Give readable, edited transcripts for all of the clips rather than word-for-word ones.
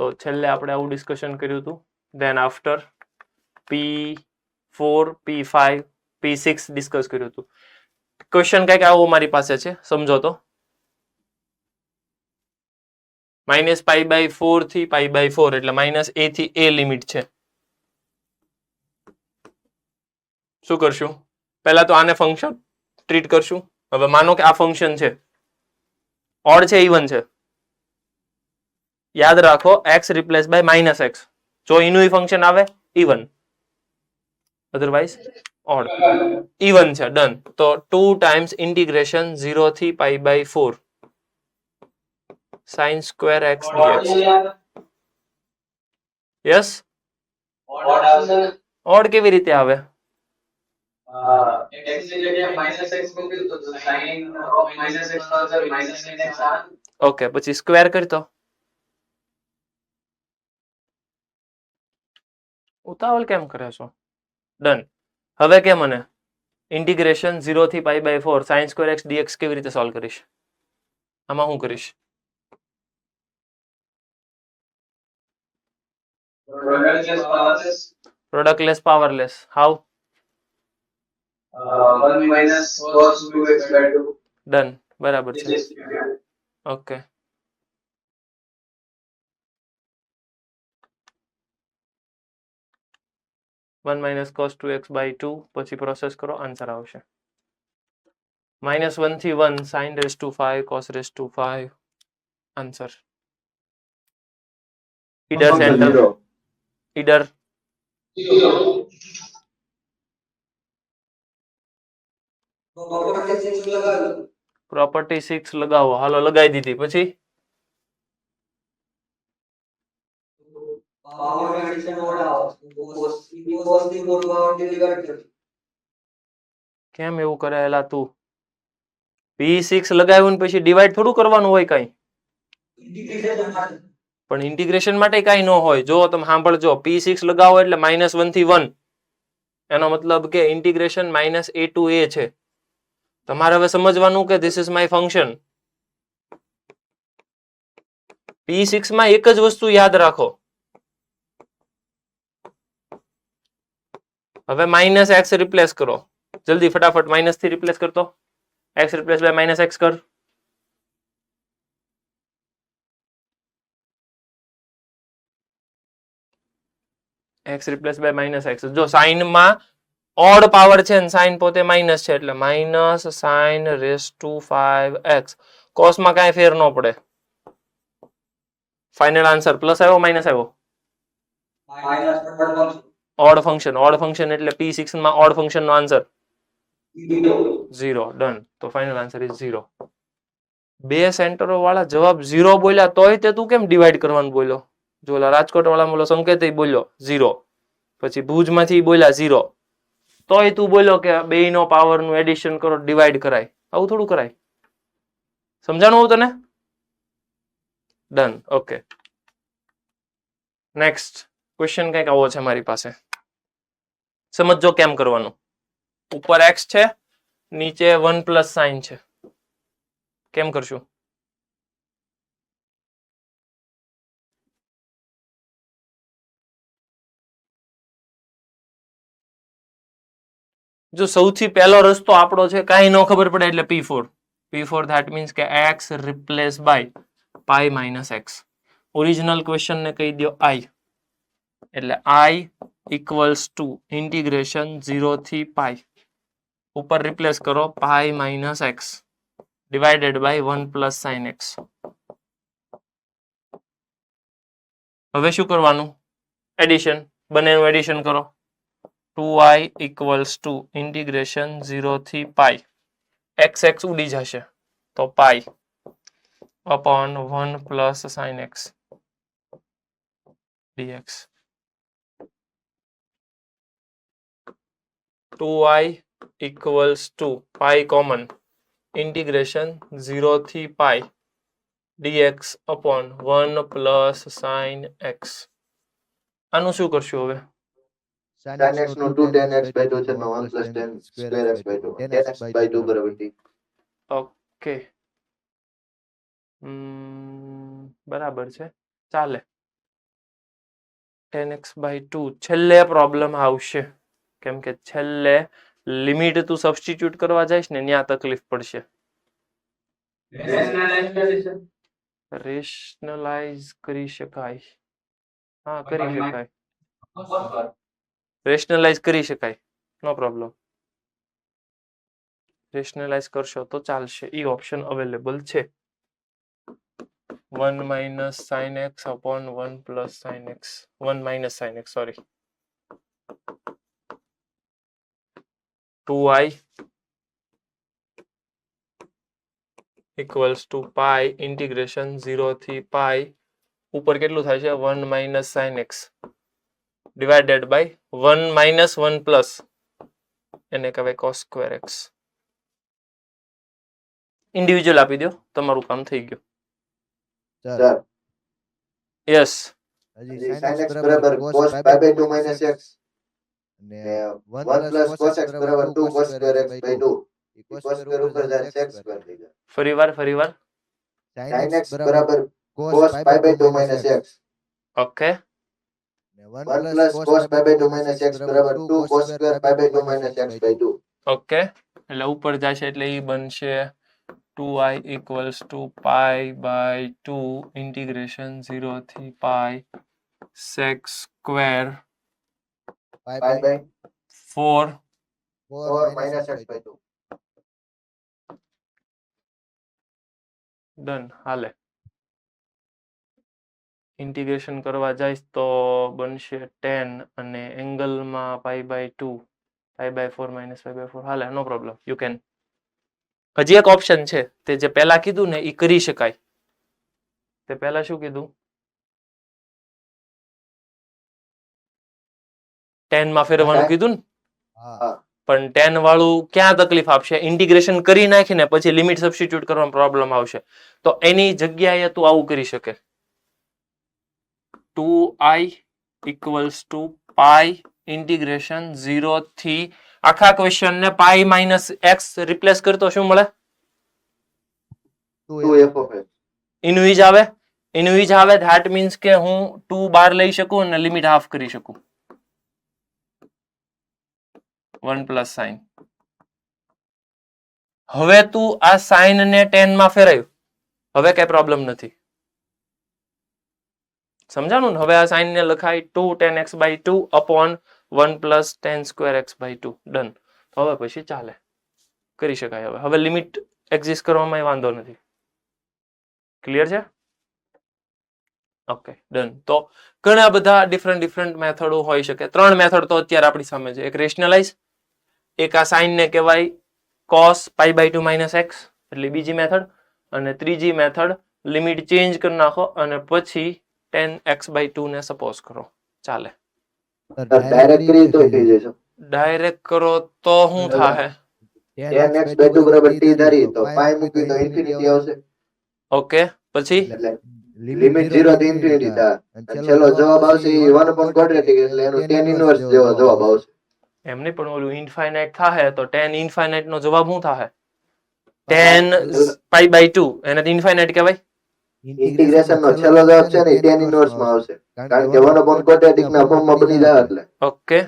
તો છેલ્લે આપણે આવું ડિસ્કશન કર્યું હતું. Than after P4 P5 P6 discuss કર્યું હતું. ક્વેશ્ચન કંઈક આવો મારી પાસે છે, સમજો તો. -π/4 થી π/4 એટલે -a થી a લિમિટ છે. શું કરશું? પહેલા તો આને ફંક્શન ટ્રીટ કરશું. હવે માનો કે આ ફંક્શન છે, ઓડ છે ઇવન છે, યાદ રાખો x રિપ્લેસ બાય -x. જો એનું ફંક્શન આવે ઇવન, અધરવાઇઝ ઓડ. ઇવન છે, ડન. તો 2 ટાઈમ્સ ઇન્ટિગ્રેશન 0 થી π/4 sin square x dx. Yes, odd કેવી રીતે આવે? ઓકે, પછી સ્ક્વેર કરતો. ઉતાવળ કેમ કરે છો? ડન. હવે કે મને ઇન્ટિગ્રેશન 0 થી π/4 sin સ્ક્વેર x dx કેવી રીતે સોલ્વ કરીશ? આમાં હું કરીશ? પ્રોડક્ટલેસ powerless. How? 1 - cos 2x/2. Done, બરાબર છે. ઓકે, -cos 2x/2 પછી પ્રોસેસ કરો, આન્સર આવશે. -1 થી 1 sin⁵ cos⁵. Answer. Idar centre, Idar property 6 લગાવો. હાલો, લગાવી દીધી. પછી કેમ એવું કરેલા તું? P6 લગાવ્યું ને પછી ડિવાઈડ થોડું કરવાનું હોય કઈ, પણ ઇન્ટિગ્રેશન માટે કઈ ન હોય. જો તમે સાંભળજો, P6 લગાવો એટલે -1 થી 1, એનો મતલબ કે ઇન્ટિગ્રેશન -a to a છે. તમારે હવે સમજવાનું કે this is my function. P6 માં એક જ વસ્તુ યાદ રાખો. હવે -x રિપ્લેસ કરો. જલ્દી ફટાફટ માઇનસ થી રિપ્લેસ કરતો. x રિપ્લેસ બાય -x કર. x replace by -x. જો સાઇન માં ઓડ પાવર છે ને સાઇન પોતે માઇનસ છે, એટલે -sin⁵x. કોસ માં કાંઈ ફેર ન પડે. ફાઇનલ આન્સર પ્લસ આવ્યો માઇનસ આવ્યો? Odd function. ઓડ ફંક્શન એટલે P6 માં ઓડ ફંક્શન નો આન્સર 0. ડન. તો ફાઇનલ આન્સર ઇઝ 0. બે સેન્ટરો વાળા જવાબ 0 બોલ્યા તોય તે તું કેમ ડિવાઈડ કરવાનું બોલ્યો? જો રાજકોટ વાળા બોલો સંકેત બોલ્યો 0, પછી ભુજમાંથી બોલ્યા 0, તોય તું બોલ્યો કે બે નો પાવર નું એડિશન કરો, ડિવાઈડ કરાય. આવું થોડું કરાય. સમજાણું હું તને? ડન. ઓકે, નેક્સ્ટ ક્વેશ્ચન કંઈક આવો છે મારી પાસે. સમજો કેમ કરવાનું. ઉપર x છે, નીચે 1 પ્લસ સાઇન છે. કેમ કરશું? જો સૌથી પહેલો રસ્તો આપણો છે, કાંઈ ન ખબર પડે એટલે P4. ધેટ મીન્સ કે x replace by π - x. Original question ને કહી દો I, એટલે I ઇક્વલ્સ ટુ ઇન્ટિગ્રેશન 0 થી π. ઉપર રિપ્લેસ કરો π - x divided by 1 plus sine x. હવે શું કરવાનું? એડિશન. બંનેનું એડિશન કરો. 2i ઇક્વલ્સ ટુ ઇન્ટિગ્રેશન 0 થી π. x ઉડી જશે તો π upon 1 plus sine x dx. 2i equals to π common integration 0 થી π dx upon 1 plus sine x. આનું શું કરશું હવે? tan x નો 2 tan x/2 છે, 1 plus tan square x/2 tan x/2 બરાબર t. ઓકે, બરાબર છે, ચાલે. 10x/2 છેલ્લે પ્રોબ્લેમ આવશે કેમ કે છેલ્લે લિમિટ તું સબસ્ટિટ્યુટ કરવા જઈશ ને ત્યાં તકલીફ પડશે. રેશનલાઇઝ કરી શકાય, હા કરી શકાય, રેશનલાઇઝ કરી શકાય, નો પ્રોબ્લેમ. રેશનલાઇઝ કરશો તો ચાલશે, ઈ ઓપ્શન અવેલેબલ છે. 1 minus sin x upon 1 plus sin x, 1 minus sin x, sorry. 2i equals to pi integration 0 થી pi ઉપર કેટલું થાય છે 1 minus sin x divided by 1 minus 1 plus એને કહેવાય cos square x. ઇન્ડિવિજ્યુઅલ આપી દો, તમારું કામ થઈ ગયું. સર યસ, હજી sin x બરાબર cos pi by 2 minus x ને 1 plus cos x બરાબર 2 cos square x by 2 E cos square ઉપર જાય sec square થઈ જાય. ફરીવાર sin x બરાબર cos pi by 2 minus x okay. ને 1 plus cos pi by 2 minus x બરાબર 2 cos square pi by 2 minus x by 2. Okay, એટલે ઉપર જશે એટલે ઈ બનશે 2i equals to pi by 2 integration 0 થી pi sec square pi by 4 4 minus x by 2. Done. હાલે integration કરવા જઈશ તો બનશે 10 અને એંગલમાં pi by 2 pi by 4 minus pi by 4. હાલે, નો પ્રોબ્લેમ, યુ કેન. હજી એક ઓપ્શન છે, તે જે પહેલા કીધું ને એ કરી શકાય. તે પહેલા શું કીધું? 10 માં ફેરવવાનું કીધું ને, હા પણ 10 વાળું ક્યાં તકલીફ આપશે? ઇન્ટિગ્રેશન કરી નાખીને પછી લિમિટ સબસ્ટિટ્યુટ કરવામાં પ્રોબ્લેમ આવશે. તો એની જગ્યાએ તું આવું કરી શકે. 2i equals to pi integration 0 થી આખા ક્વેશ્ચન ને પાઈ માઇનસ એક્સ રિપ્લેસ કરતો શું મળે? 2f of x. ઇન્વિજ આવે ધેટ મીન્સ કે હું 2 બાર લઈ શકું અને લિમિટ હાફ કરી શકું. 1 પ્લસ સાઇન. હવે તું આ સાઇન ને 10 માં ફેરવ્યું, હવે કઈ પ્રોબ્લેમ નથી. સમજાણું ને? હવે આ સાઇન ને લખાય 2 10x by 2 upon 1 plus 10 square x by 2. Done. હવે પછી ચાલે, કરી શકાય. હવે લિમિટ એક્ઝિસ્ટ કરવામાં વાંધો નથી. ક્લિયર છે? Okay, done. તો ઘણા બધા ડિફરન્ટ મેથડો હોઈ શકે. 3 મેથડ તો અત્યારે આપણી સામે છે. એક રેશનલાઇઝ, એક આ સાઇન ને કહેવાય cos pi by 2 minus x એટલે બીજી મેથડ, અને ત્રીજી મેથડ લિમિટ ચેન્જ કરી નાખો અને પછી 10x by 2 ને સપોઝ કરો. ચાલે. ડાયરેક્ટ કરી તો થઈ જશે. ડાયરેક્ટ કરો તો શું થાય? 10x by 2 બરાબર t ધારી તો pi મૂકી તો ઇન્ફિનિટી આવશે. ઓકે, પછી એટલે લિમિટ 0 થી ઇન્ફિનિટી થાય અને છેલ્લો જવાબ આવશે એ 1 upon quadratic એટલે એનું tan ઇન્વર્સ જેવો જવાબ આવશે. એમ નહીં, પણ ઓલું ઇન્ફાઇનાઇટ થાય તો tan ઇન્ફાઇનાઇટ નો જવાબ શું થાય? tan pi by 2 એને ઇન્ફાઇનાઇટ કહેવાય. ઇન્ટિગ્રેશન નો છેલ્લો જવાબ છે ને tan ઇન્વર્સ માં આવશે કારણ કે 1 upon quadratic ના ફોર્મ માં બની જાય એટલે. ઓકે,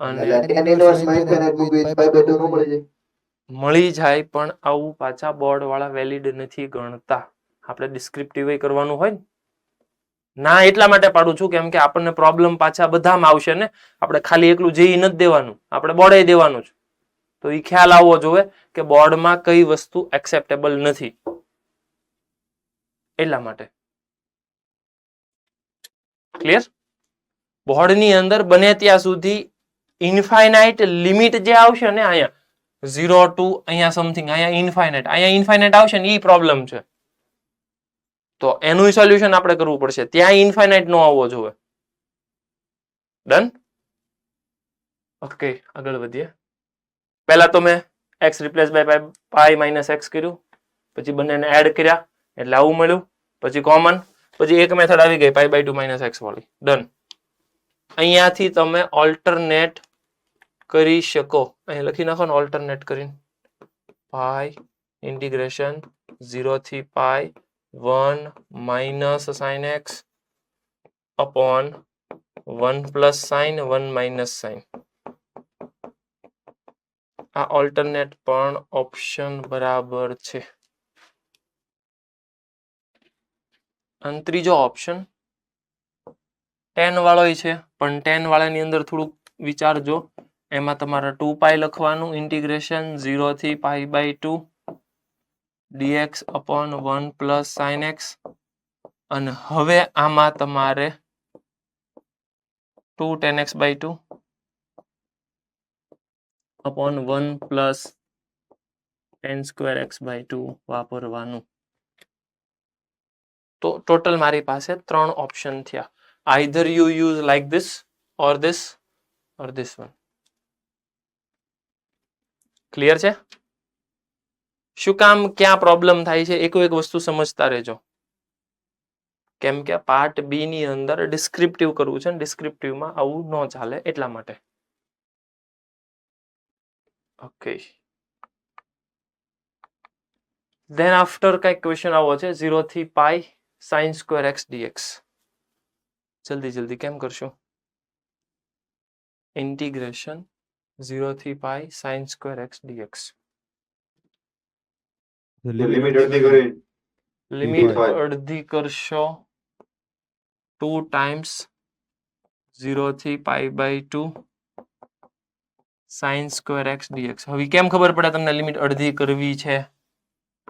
અને એટલે tan ઇન્વર્સ માં ઇન્ફિનિટ મૂકવી pi by 2 નું મળી જાય. મળી જાય, પણ આવું પાછા બોર્ડ વાળા વેલિડ નથી ગણતા. આપણે ડિસ્ક્રિપ્ટિવ કરવાનું હોય ને. ના એટલા માટે પાડું છું કેમ કે આપણને પ્રોબ્લેમ પાછા બધામાં આવશે ને. આપણે ખાલી એકલું જેઈ નથી દેવાનું, આપણે બોર્ડે દેવાનું છે. તો એ ખ્યાલ આવવો જોઈએ કે બોર્ડમાં કઈ વસ્તુ એક્સેપ્ટેબલ નથી. એટલા માટે ક્લિયર? બોર્ડની અંદર બને ત્યાં સુધી ઇન્ફાઇનાઇટ લિમિટ જે આવશે ને, અહીંયા 0 ટુ અહીંયા સમથિંગ, અહીંયા ઇન્ફાઇનાઇટ આવશે ને, એ પ્રોબ્લેમ છે. તો એનું સોલ્યુશન આપણે કરવું પડશે. ત્યાં ઇન્ફાઇનાઇટ નો આવવો જોઈએ. ડન? ઓકે, આગળ વધીએ. પહેલા તો મેં x replace by pi minus x કર્યું, પછી બંનેને એડ કર્યા એટલે આવું મળ્યું, પછી કોમન, પછી એક મેથડ આવી ગઈ પાઈ બાય 2 માઇનસ એક્સ વાળી. ડન. અહીંયાથી તમે ઓલ્ટરનેટ કરી શકો. અહીં લખી નાખો ને ઓલ્ટરનેટ કરીને, પાઈ ઇન્ટિગ્રેશન 0 થી pi 1 minus sin x upon 1 plus sine 1 minus sine. આ ઓલ્ટરનેટ પણ ઓપ્શન બરાબર છે. અને ત્રીજો ઓપ્શન tan વાળો છે, પણ tan વાળાની અંદર થોડુંક વિચારજો. એમાં તમારે 2π લખવાનું, ઇન્ટિગ્રેશન 0 થી π/2 dx upon 1 plus sin x. અને હવે આમાં તમારે 2 tan x/2 upon 1 plus tan square x/2 વાપરવાનું. તો ટોટલ મારી પાસે 3 ઓપ્શન થયા. Either you use like this or this or this one. Clear છે? શું કામ ક્યાં પ્રોબ્લેમ થાય છે એક વસ્તુ સમજતા રહેજો. કેમ કે પાર્ટ બી ની અંદર ડિસ્ક્રિપ્ટિવ કરવું છે, ડિસ્ક્રિપ્ટિવમાં આવું ન ચાલે એટલા માટે. ઓકે. ધેન આફ્ટર કઈક ક્વેશ્ચન આવો છે 0 થી π sin square x dx. જલ્દી કેમ કરશું? ઇન્ટિગ્રેશન 0 થી π sin square x dx. Limit અડધી કરી લિમિટ અડધી કરશો 2 times 0 થી π/2 sin square x dx. હવે કેમ ખબર પડે તમને લિમિટ અડધી કરવી છે?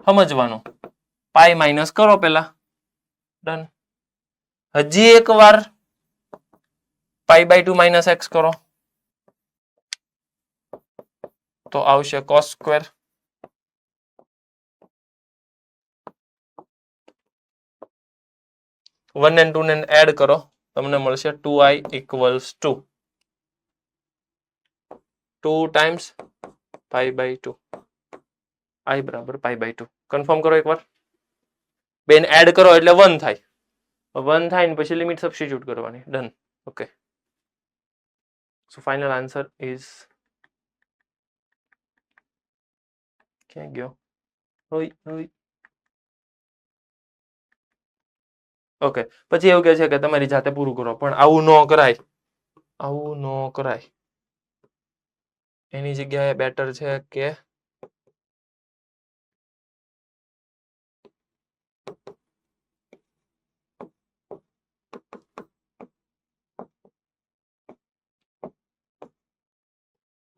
સમજવાનું. પાઈ માઇનસ કરો પેલા. ડન. હજી એક વાર π/2 માઇનસ x કરો તો આવશે cos square. One and two ને એડ કરો તમને મળશે 2i equals to 2 times π/2. i બરાબર π/2. કન્ફર્મ કરો એકવાર. બેન એડ કરો એટલે 1 થાય. 1 થાય ને પછી લિમિટ સબસ્ટિટ્યુટ કરવાની. Done. Okay. So final answer is ક્યાં ગયો? ઓકે. પછી એવું કહે છે કે તમારી જાતે પૂરું કરો, પણ આવું ન કરાય. એની જગ્યાએ બેટર છે કે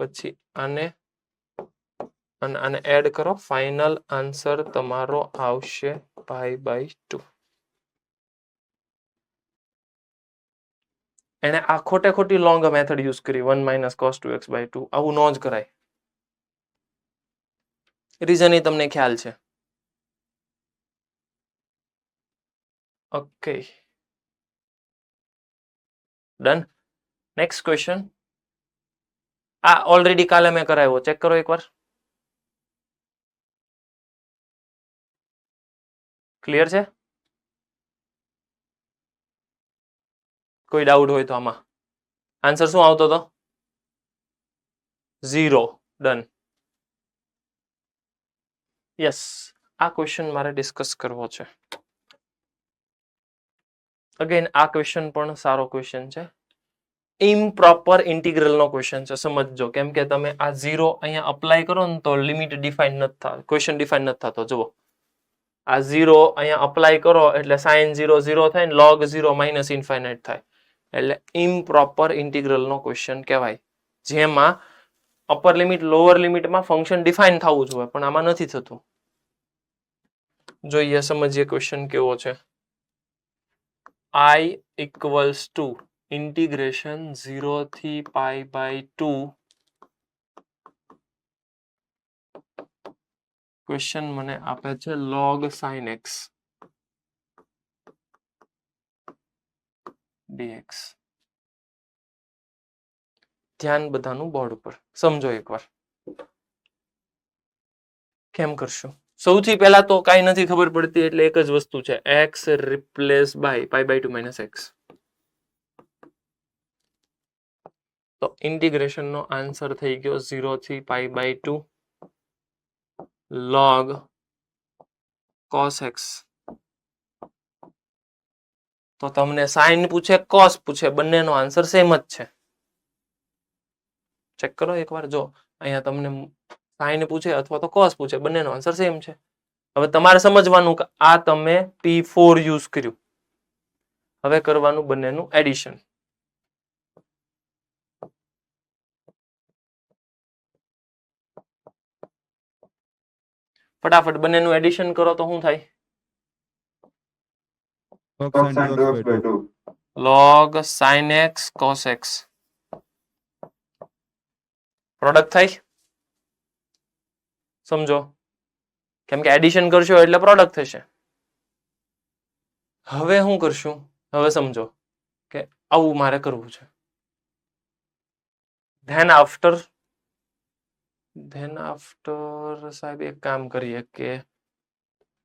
પછી આને એડ કરો. ફાઇનલ આન્સર તમારો આવશે π/2. એને આ ખોટી લોંગ મેથડ યુઝ કરી 1 - cos 2x/2. આવું ન જ કરાય. રીઝન એ તમને ખ્યાલ છે. ઓકે. ડન. Next question. આ ઓલરેડી કાલે મેં કરાવ્યો, ચેક કરો એકવાર. ક્લિયર છે? કોઈ ડાઉટ હોય તો આમાં આન્સર શું આવતો હતો? 0. ડન. યસ, આ ક્વેશ્ચન મારે ડિસ્કસ કરવો છે. અગેન આ ક્વેશ્ચન પણ સારો ક્વેશ્ચન છે. ઇમ્પ્રોપર ઇન્ટિગ્રલ નો ક્વેશ્ચન છે, સમજજો. કેમ કે તમે આ 0 અહીંયા અપ્લાય કરો ને તો લિમિટ ડિફાઇન નથી થતો, ક્વેશ્ચન ડિફાઇન નથી થતો. જુઓ, આ 0 અહીંયા અપ્લાય કરો એટલે sin 0 0 થાય ને log 0 માઇનસ ઇન્ફાઇનાઇટ થાય. એટલે ઇમ્પ્રોપર ઇન્ટિગ્રલ નો ક્વેશ્ચન કહેવાય, જેમાં અપર લિમિટ લોઅર લિમિટમાં ફંક્શન ડિફાઇન થવું જોઈએ, પણ આમાં નથી થતું. જોઈએ, સમજીએ ક્વેશ્ચન કેવો છે. I equals to integration 0 થી π/2. ક્વેશ્ચન મને આપે છે log sin x dx. ધ્યાન બધાનું બોર્ડ ઉપર. સમજો એકવાર. કેમ કરશું? સૌથી પહેલા તો કાંઈ નથી ખબર પડતી, એટલે એક જ વસ્તુ છે, x replace by π/2 minus x. તો ઇન્ટિગ્રેશન નો આન્સર થઈ ગયો 0 થી π/2 log cos x તો તમને સાઇન પૂછે કોસ પૂછે બંનેનો આન્સર સેમ જ છે. ચેક કરો એકવાર. જો અહીંયા તમને સાઇન પૂછે અથવા તો કોસ પૂછે બંનેનો આન્સર સેમ છે. હવે તમારે સમજવાનું કે આ તમે P4 યુઝ કર્યું. હવે કરવાનું બંનેનું એડિશન. ફટાફટ બંનેનું એડિશન કરો તો શું થાય? Cos sin 2x by 2. log sin x cos x. Product થાય? સમજો, કેમ કે એડિશન કરશો એટલે પ્રોડક્ટ થશે. હવે શું કરશું? હવે સમજો કે આવું મારે કરવું છે. ધેન આફ્ટર સાહેબ એક કામ કરીએ કે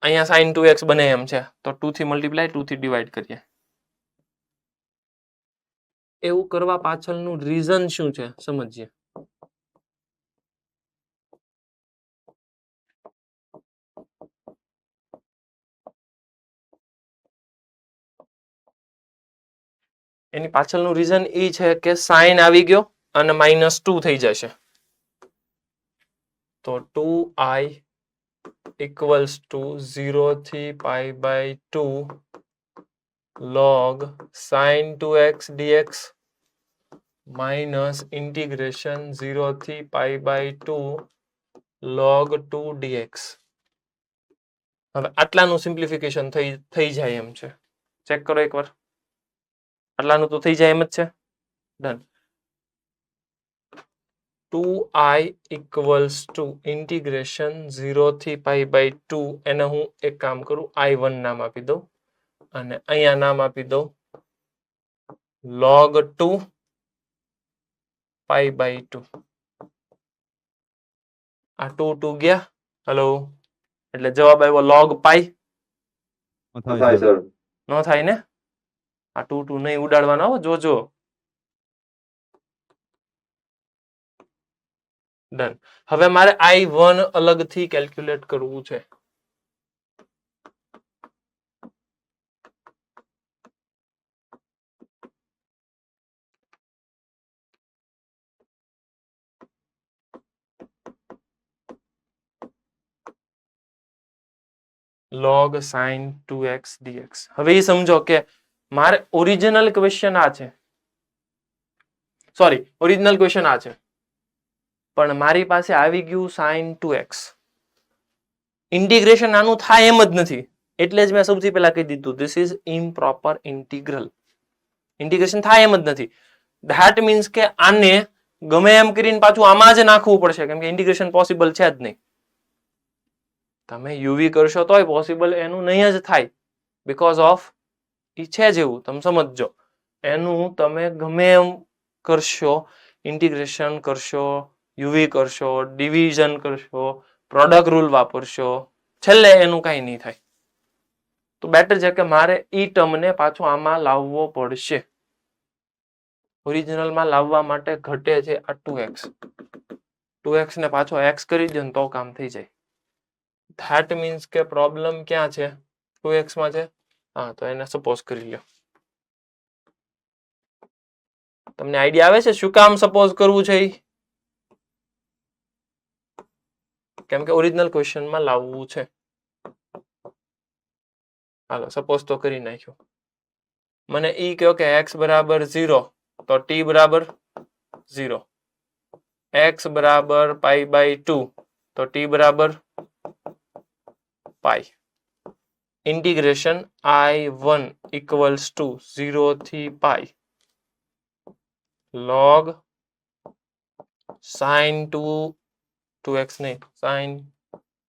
અહીંયા sin 2x બને એમ છે તો 2 થી મલ્ટીપ્લાય 2 થી ડિવાઈડ કરીએ. એવું કરવા પાછળનું રીઝન શું છે સમજીએ. એની પાછળનું રીઝન એ છે કે સાઇન આવી ગયો અને -2 થઈ જશે. તો 2i equals to 0 થી π/2 log sin 2x dx minus integration 0 થી π/2 log 2 dx. હવે આટલાનું સિમ્પ્લિફિકેશન થઈ જાય એમ છે. ચેક કરો એકવાર. આટલાનું તો થઈ જાય એમ જ છે. Done. 2i equals to integration 0 થી π/2 એને હું એક કામ કરું i1 નામ આપી દઉં અને અહીંયા નામ આપી દઉં log 2 π/2. આ 2 ગયા. હેલો, એટલે જવાબ આવ્યો log પાઈ. થાય સર. ન થાય ને? આ 2 નહીં ઉડાડવાના હો, જોજો. ડન. હવે મારે i1 અલગથી કેલ્ક્યુલેટ કરવું છે. log sin 2x dx. હવે એ સમજો કે મારે ઓરિજિનલ ક્વેશ્ચન આ છે. સોરી, ઓરિજિનલ ક્વેશ્ચન આ છે પણ મારી પાસે આવી ગયું sin 2x. ઇન્ટિગ્રેશન આનું થાય એમ જ નથી, એટલે જ મેં સૌથી પહેલા કહી દીધું this is improper integral. Integration થાય એમ જ નથી. ધેટ મીન્સ કે આને ગમે એમ કરીને પાછું આમાં જ નાખવું પડશે, કેમ કે ઇન્ટિગ્રેશન પોસિબલ છે જ નહીં. તમે યુવી કરશો તોય પોસિબલ એનું નહીં જ થાય, બીકોઝ ઓફ એ છે જેવું. તમે સમજો, એનું તમે ગમે એમ કરશો, ઇન્ટિગ્રેશન કરશો, યુવી કરશો, ડિવિઝન કરશો, પ્રોડક્ટ રૂલ વાપરશો, છેલ્લે એનું કાંઈ નહીં થાય. તો બેટર છે કે મારે ઈ ટર્મને પાછો આમાં લાવવો પડશે. ઓરિજિનલમાં લાવવા માટે ઘટે છે આ 2x. 2x ને પાછો x કરી દો ને તો કામ થઈ જાય. ધેટ મીન્સ કે પ્રોબ્લેમ ક્યાં છે? 2x માં છે. હા, તો એને સપોઝ કરી લો. તમને આઈડિયા આવે છે શું કામ સપોઝ કરવું છે? કેમ કે ઓરિજિનલ ક્વેશ્ચનમાં લાવવું છે. હાલો, સપોઝ તો કરી નાખ્યો. મને ઈ કહો કે x બરાબર 0 તો t બરાબર 0, x બરાબર π/2 તો t બરાબર પાઈ. ઇન્ટિગ્રેશન i1 equals to 0 થી પાઈ log sin 2x નહીં, sin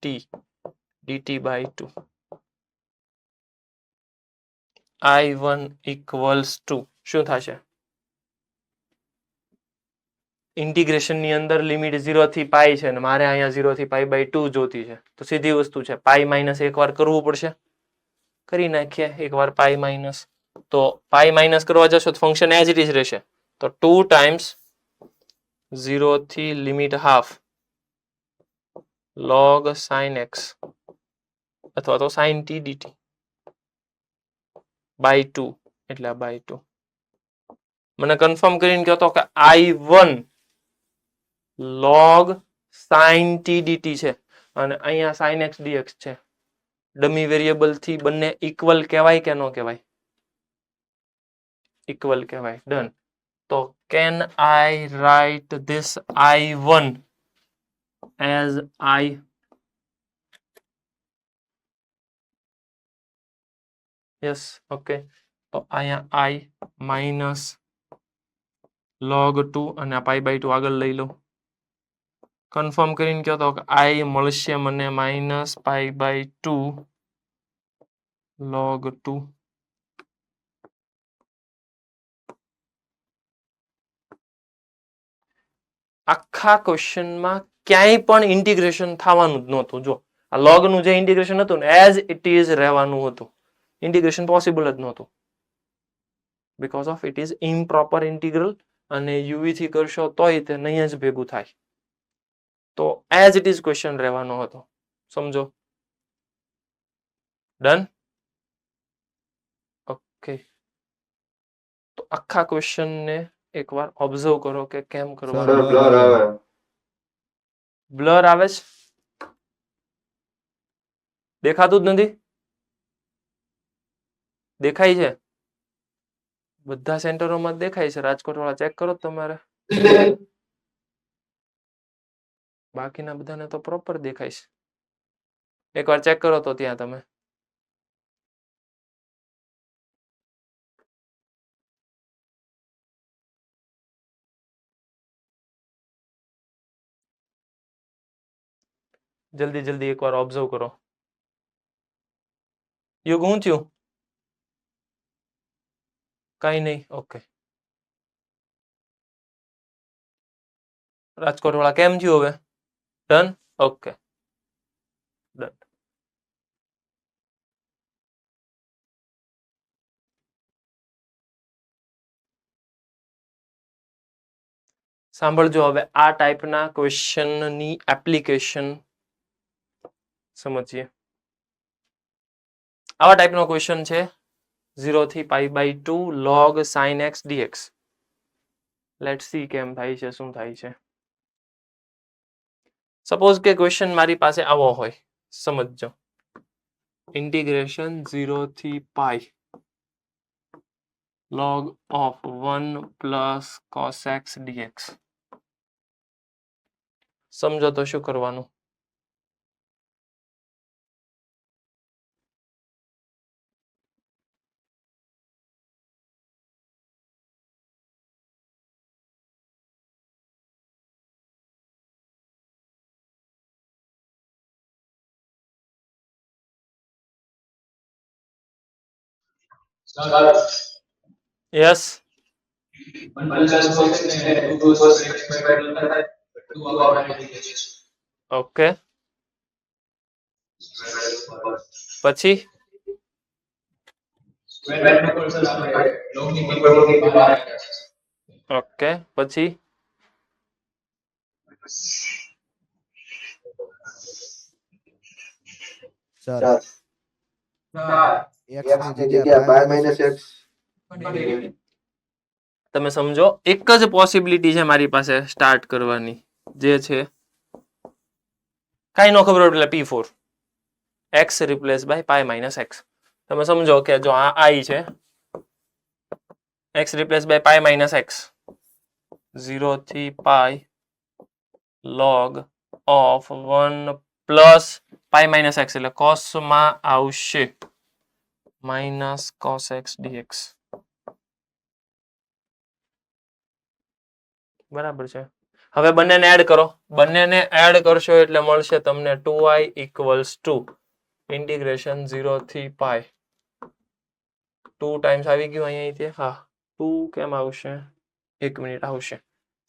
t dt/2. i1 equals to શું થશે? ઇન્ટિગ્રેશન ની અંદર લિમિટ 0 થી પાઈ છે અને મારે અહીંયા 0 થી π/2 જોતી છે, તો સીધી વસ્તુ છે પાઈ માઇનસ એકવાર કરવું પડશે. કરી નાખીએ એકવાર પાઈ માઇનસ. તો પાઈ માઇનસ કરવા જશો તો ફંક્શન એઝ ઇટ ઇઝ રહેશે. તો 2 ટાઈમ્સ 0 થી limit half log sin x અથવા તો sin t dt by 2 એટલે આ બાય 2. મને કન્ફર્મ કરીને કહો તો કે I1 log sin t dt છે અને અહીંયા sin x dx છે. ડમી વેરિયેબલ થી બંને ઇક્વલ કહેવાય કે ન કહેવાય? ઇક્વલ કહેવાય. ડન. તો can I write this I1 as I? Yes, okay. તો અહીંયા I minus log 2 અને આ પાઈ બાય 2 આગળ લઈ લો. કન્ફર્મ કરીને કહો તો I મળશે મને માઇનસ પાઈ બાય 2 log 2. આખા ક્વેશ્ચનમાં ક્યાંય પણ ઇન્ટિગ્રેશન થવાનું જ નહોતું. જો આ log નું જે ઇન્ટિગ્રેશન હતું ને એઝ ઇટ ઇઝ રહેવાનું હતું. ઇન્ટિગ્રેશન પોસિબલ જ નહોતું because of it is improper integral અને યુવી થી કરશો તોય તે નહીં જ ભેગું થાય. તો એઝ ઇટ ઇઝ ક્વેશ્ચન રહેવાનો હતો. સમજો? ડન. ઓકે. તો આખા ક્વેશ્ચન ને એકવાર ઓબ્ઝર્વ કરો કે કેમ કરવાનું. બ્લર આવે છે? દેખાતું જ નથી? દેખાય છે? બધા સેન્ટરોમાં દેખાય છે. રાજકોટ વાળા ચેક કરો તમારે. બાકીના બધાને તો પ્રોપર દેખાય છે. એકવાર ચેક કરો તો ત્યાં તમે. જલ્દી જલ્દી એકવાર ઓબ્ઝર્વ કરો. યુગ હું થયું? કઈ નહીં. ઓકે. રાજકોટ વાળા કેમ થયું હવે? ડન. ઓકે. ડન. સાંભળજો હવે આ ટાઈપના ક્વેશ્ચનની એપ્લિકેશન સમજીએ. આવા ટાઈપનો ક્વેશ્ચન છે 0 થી pi by 2 log sin x dx. Let's see કેમ થાય છે, શું થાય છે. સપોઝ કે ક્વેશ્ચન મારી પાસે આવો હોય. સમજજો. ઇન્ટિગ્રેશન 0 થી pi log of 1 plus cos x dx. સમજો તો શું કરવાનું? યસ. ઓકે. પછી ઓકે. પછી સર x ની જગ્યાએ પાઈ માઈનસ x. તમે સમજો એક જ પોસિબિલિટી છે મારી પાસે સ્ટાર્ટ કરવાની, જે છે કાંઈ નો ખબર એટલે p4 x replace by pi minus x. તમે સમજો કે જો આ i છે, x replace by pi minus x 0 થી pi log of 1 plus pi minus x એટલે cos માં આવશે માઇનસ cos x dx. બરાબર છે. હવે બંનેને એડ કરો. બંનેને એડ કરશો એટલે મળશે તમને 2i ઇક્વલ્સ ટુ ઇન્ટિગ્રેશન 0 થી પાઈ 2 ટાઈમ્સ આવી ગયું અહીંયાથી. હા 2 કેમ આવશે? 1 મિનિટ આવશે.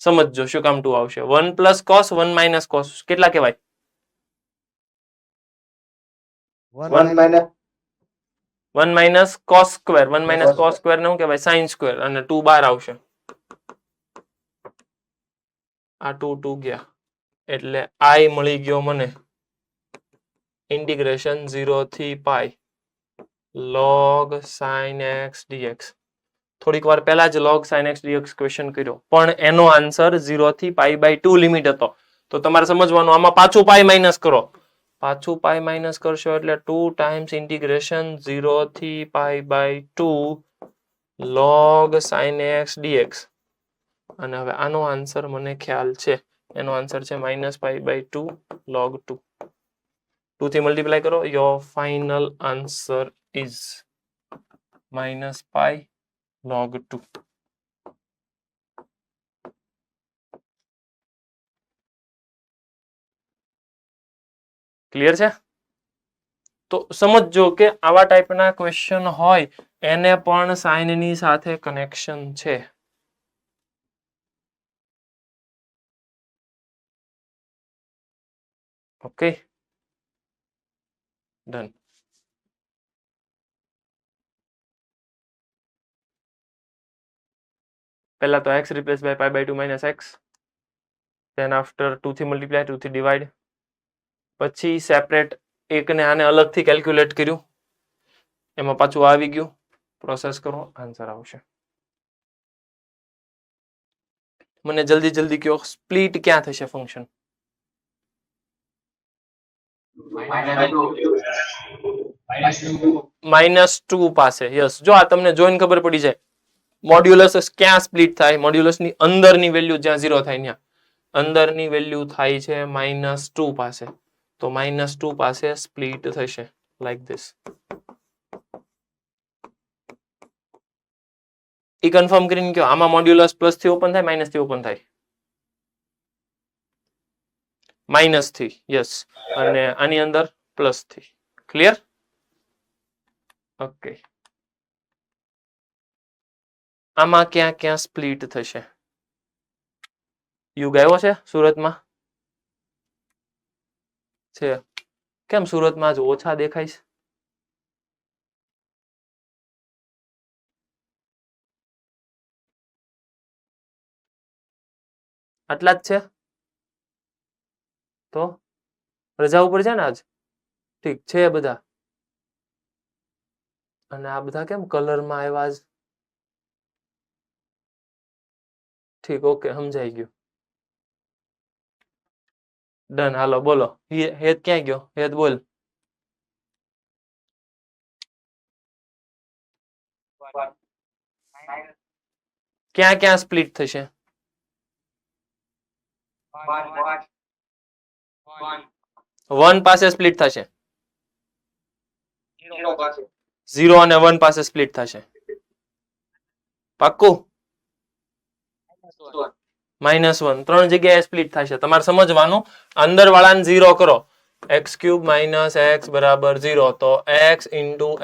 સમજજો શું કામ 2 આવશે. 1 પ્લસ cos 1 માઇનસ cos કેટલા કહેવાય? 1 minus cos square. 1 minus cos square ને શું કહેવાય? sin square. અને 2 બહાર આવશે. આ 2 ગયા એટલે i મળી ગયો મને ઇન્ટિગ્રેશન 0 થી pi log sin x dx. થોડીક વાર પહેલા જ log sin x dx question કર્યો, પણ એનો આન્સર 0 થી π/2 લિમિટ હતો. તો તમારે સમજવાનું, આમાં પાછું પાઈ માઇનસ કરો, પાછું પાઈ માઇનસ કરશો એટલે 2 ટાઈમ્સ ઇન્ટિગ્રેશન 0 થી π/2 log sin x dx. અને હવે આનો આન્સર મને ખ્યાલ છે, એનો આન્સર છે -π/2 log 2. 2 થી મલ્ટીપ્લાય કરો, your final answer is -π log 2. Clear છે? તો સમજો કે આવા ટાઈપના ક્વેશ્ચન હોય એને પણ સાઇનની સાથે કનેક્શન છે. Okay, done. પહેલા તો x replaced by π/2 minus x, then after 2 થી મલ્ટીપ્લાય, 2 થી ડિવાઈડ, પછી સેપરેટ એકને આને અલગથી કેલ્ક્યુલેટ કર્યું, એમાં પાછું આવી ગયું, પ્રોસેસ કરો, આન્સર આવશે. મને જલ્દી જલ્દી કયો, સ્પ્લિટ ક્યાં થશે ફંક્શન? -2 પાસે. યસ, જો આ તમને જોઈને ખબર પડી જાય. મોડ્યુલસ ક્યાં સ્પ્લિટ થાય? મોડ્યુલસની અંદરની વેલ્યુ જ્યાં 0 થાય ત્યાં. અંદરની વેલ્યુ થાય છે -2 પાસે. તો -2 પાસે સ્પ્લિટ થશે, લાઈક ધીસ. ઈ કન્ફર્મ કરીને કયો, આમાં મોડ્યુલસ પ્લસ થી ઓપન થાય, માઇનસ થી ઓપન થાય? માઇનસ થી, યસ. અને આની અંદર પ્લસ થી. ક્લિયર? ઓકે. આમાં ક્યાં ક્યાં સ્પ્લિટ થશે? યુગ આવ્યો છે સુરતમાં? છે. કેમ સુરતમાં જ ઓછા દેખાય છે? આટલા જ છે? તો રજા ઉપર છે ને આજ? ઠીક છે બધા. અને આ બધા કેમ કલરમાં આવ્યા જ? ઠીક, ઓકે, સમજાઈ ગયું. ડન. હાલો બોલો, હેત ક્યાં ગયો? હેત બોલ. ક્યાં ક્યાં સ્પ્લિટ થશે? 1 પાસે સ્પ્લિટ થશે. 0 અને 1 પાસે સ્પ્લિટ થશે. પાક્કું? -1 ત્રણ જગ્યાએ સ્પ્લિટ થશે. તમારે સમજવાનું, અંદર વાળાને 0 કરો, x³ - x બરાબર 0, તો x ×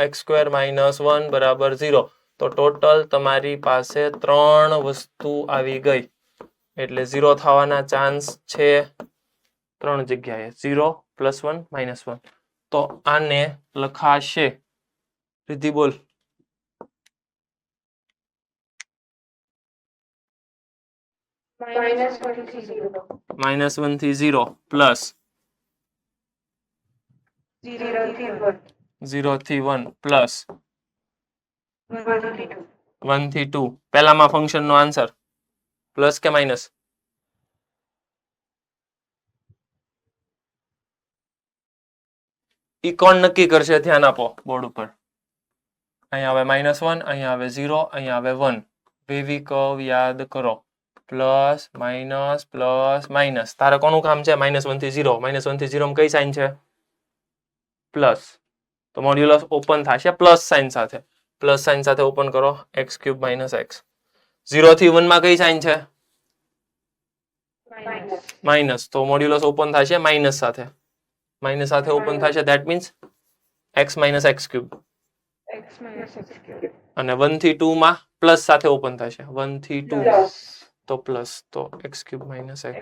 x² - 1 બરાબર 0. તો ટોટલ તમારી પાસે 3 વસ્તુ આવી ગઈ, એટલે 0 થવાના ચાન્સ છે 3 જગ્યાએ, 0 +1 -1. તો આને લખાશે, રિદ્ધિ બોલ. -1 થી 0 પ્લસ 0 થી 1 પ્લસ 1 થી 2. પહેલામાં ફંક્શનનો આન્સર પ્લસ કે માઇનસ? ઈ કોણ નક્કી કરશે? ધ્યાન આપો બોર્ડ ઉપર. અહીંયા આવે -1, અહીંયા આવે 0, અહીંયા આવે 1. વેવી કર્વ યાદ કરો. Plus minus plus minus. તારે કોનું કામ છે? -1 થી 0. -1 થી 0 માં કઈ સાઇન છે? પ્લસ. તો મોડ્યુલસ ઓપન થશે પ્લસ સાઇન સાથે. પ્લસ સાઇન સાથે ઓપન કરો, x³ - x. 0 થી 1 માં કઈ સાઇન છે? માઇનસ. તો મોડ્યુલસ ઓપન થશે માઇનસ સાથે. માઇનસ સાથે ઓપન થશે, ધેટ મીન્સ x - x³. અને 1 થી 2 માં પ્લસ સાથે ઓપન થશે, 1 થી 2 તો પ્લસ, તો x³ - x.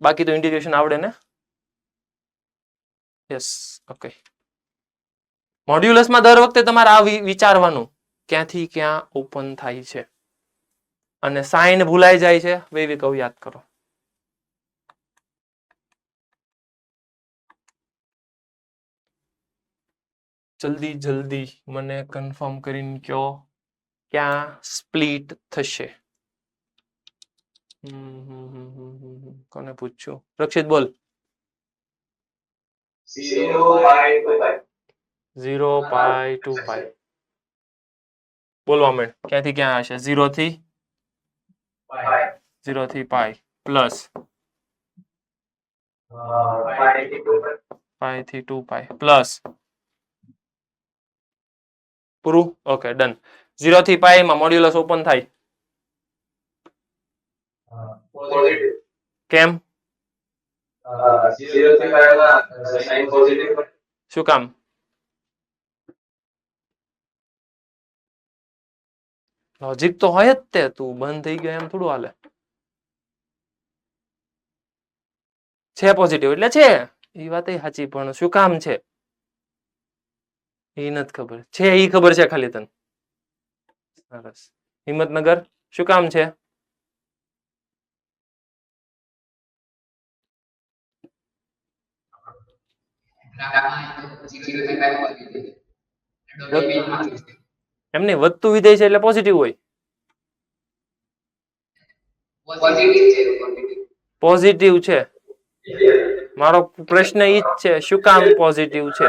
બાકી તો ઇન્ટિગ્રેશન આવડે ને? Yes, okay. મોડ્યુલસમાં દર વખતે તમારે આ વિચારવાનું, ક્યાંથી ક્યાં ઓપન થાય છે. અને સાઇન ભૂલાઈ જાય છે, વેવી કર્વ યાદ કરો. જલ્દી જલ્દી મને કન્ફર્મ કરીને કયો, ક્યાં સ્પ્લિટ થશે? કોને પૂછ્યું? રક્ષિત બોલ. 0 પાઈ 2 પાઈ. બોલવા માંડ. ક્યાંથી ક્યાં હશે? 0 થી પાઈ પ્લસ પાઈ થી 2 પાઈ પ્લસ પૂરું. Okay done. 0 થી પાઈ માં મોડ્યુલસ ઓપન થાય. કેમ? શું કામ? લોજિક તો હોય જ તે. તું બંધ થઈ ગયો એમ થોડું હાલે. છે પોઝિટિવ એટલે છે. એ વાત સાચી, પણ શું કામ છે એ નથી ખબર. છે એ ખબર છે ખાલી તને. સરસ. હિંમતનગર શું કામ છે? એમ નહીં, વધતું વિધેય છે એટલે પોઝિટિવ હોય. પોઝિટિવ છે. મારો પ્રશ્ન ઈ જ છે, શું કામ પોઝિટિવ છે?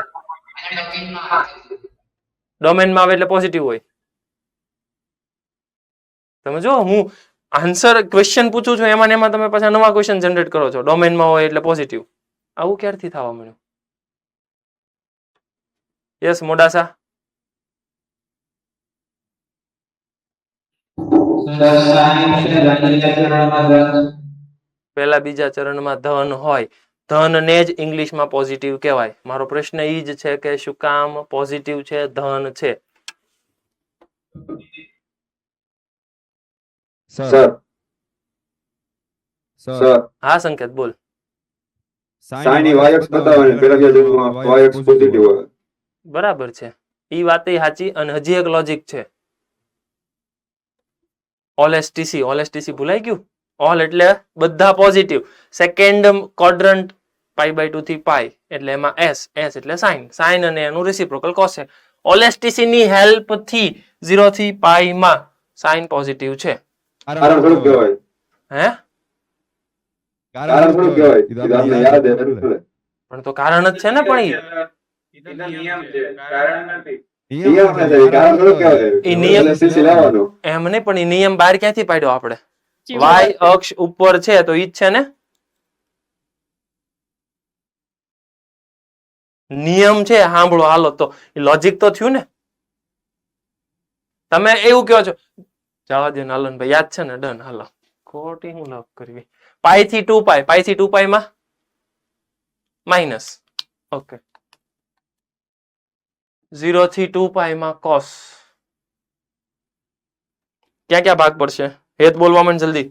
ડોમેનમાં આવે એટલે પોઝિટિવ હોય. તમે જો હું આન્સર ક્વેશ્ચન પૂછું છું એમાં ને એમાં તમે પાછા નવા ક્વેશ્ચન જનરેટ કરો છો. ડોમેનમાં હોય એટલે પોઝિટિવ. આવું ક્યારથી થવા મળ્યું? યસ મોડાસા. પહેલા બીજા ચરણમાં ધન હોય. ધન ને જ ઇંગ્લિશમાં પોઝિટિવ કહેવાય. મારો પ્રશ્ન ઈ જ છે કે શું કામ પોઝિટિવ છે? ધન છે. સર હા સંકેત બોલ. સાઈન y અક્ષ બતાવે ને પેલા બે જગ્યામાં y અક્ષ પોઝિટિવ હોય. બરાબર છે. ઈ વાત સાચી. અને હજી એક લોજિક છે. All STC. ઓલ એસટીસી ભૂલાઈ ગયું? ઓલ એટલે બધા પોઝિટિવ. સેકન્ડ ક્વોડ્રન્ટ π/2 થી પાઈ એટલે એમાં s. s એટલે સાઇન. સાઇન અને એનું રેસિપ્રોકલ કોસેક. ઓલ એસટીસી ની હેલ્પ થી 0 થી પાઈ માં સાઇન પોઝિટિવ છે. કારણ થોડું કહેવાય. હે? કારણ થોડું કહેવાય. એ તમને યાદ હે એટલે. પણ તો કારણ જ છે ને. પણ નિયમ છે, કારણ નથી. નિયમ છે, કારણ થોડું કહેવાય. એ નિયમ LSTC લેવાનું. એમ નહીં, પણ એ નિયમ બહાર ક્યાંથી પાડ્યો આપણે? y અક્ષ ઉપર છે તો ઈ જ છે ને. નિયમ છે. સાંભળો હાલો તો લોજિક તો થયું ને. તમે એવું કહો છો, જવા દો નાલનભાઈ, યાદ છે ને? ડન. હાલો ખોટી હું લવ કરવી. પાઈ થી 2 પાઈ. પાઈ થી 2 પાઈ માં માઇનસ. ઓકે. 0 થી 2 પાઈ માં કોસ. ક્યાં ક્યાં ભાગ પડશે? હેત બોલવા માંડ જલ્દી.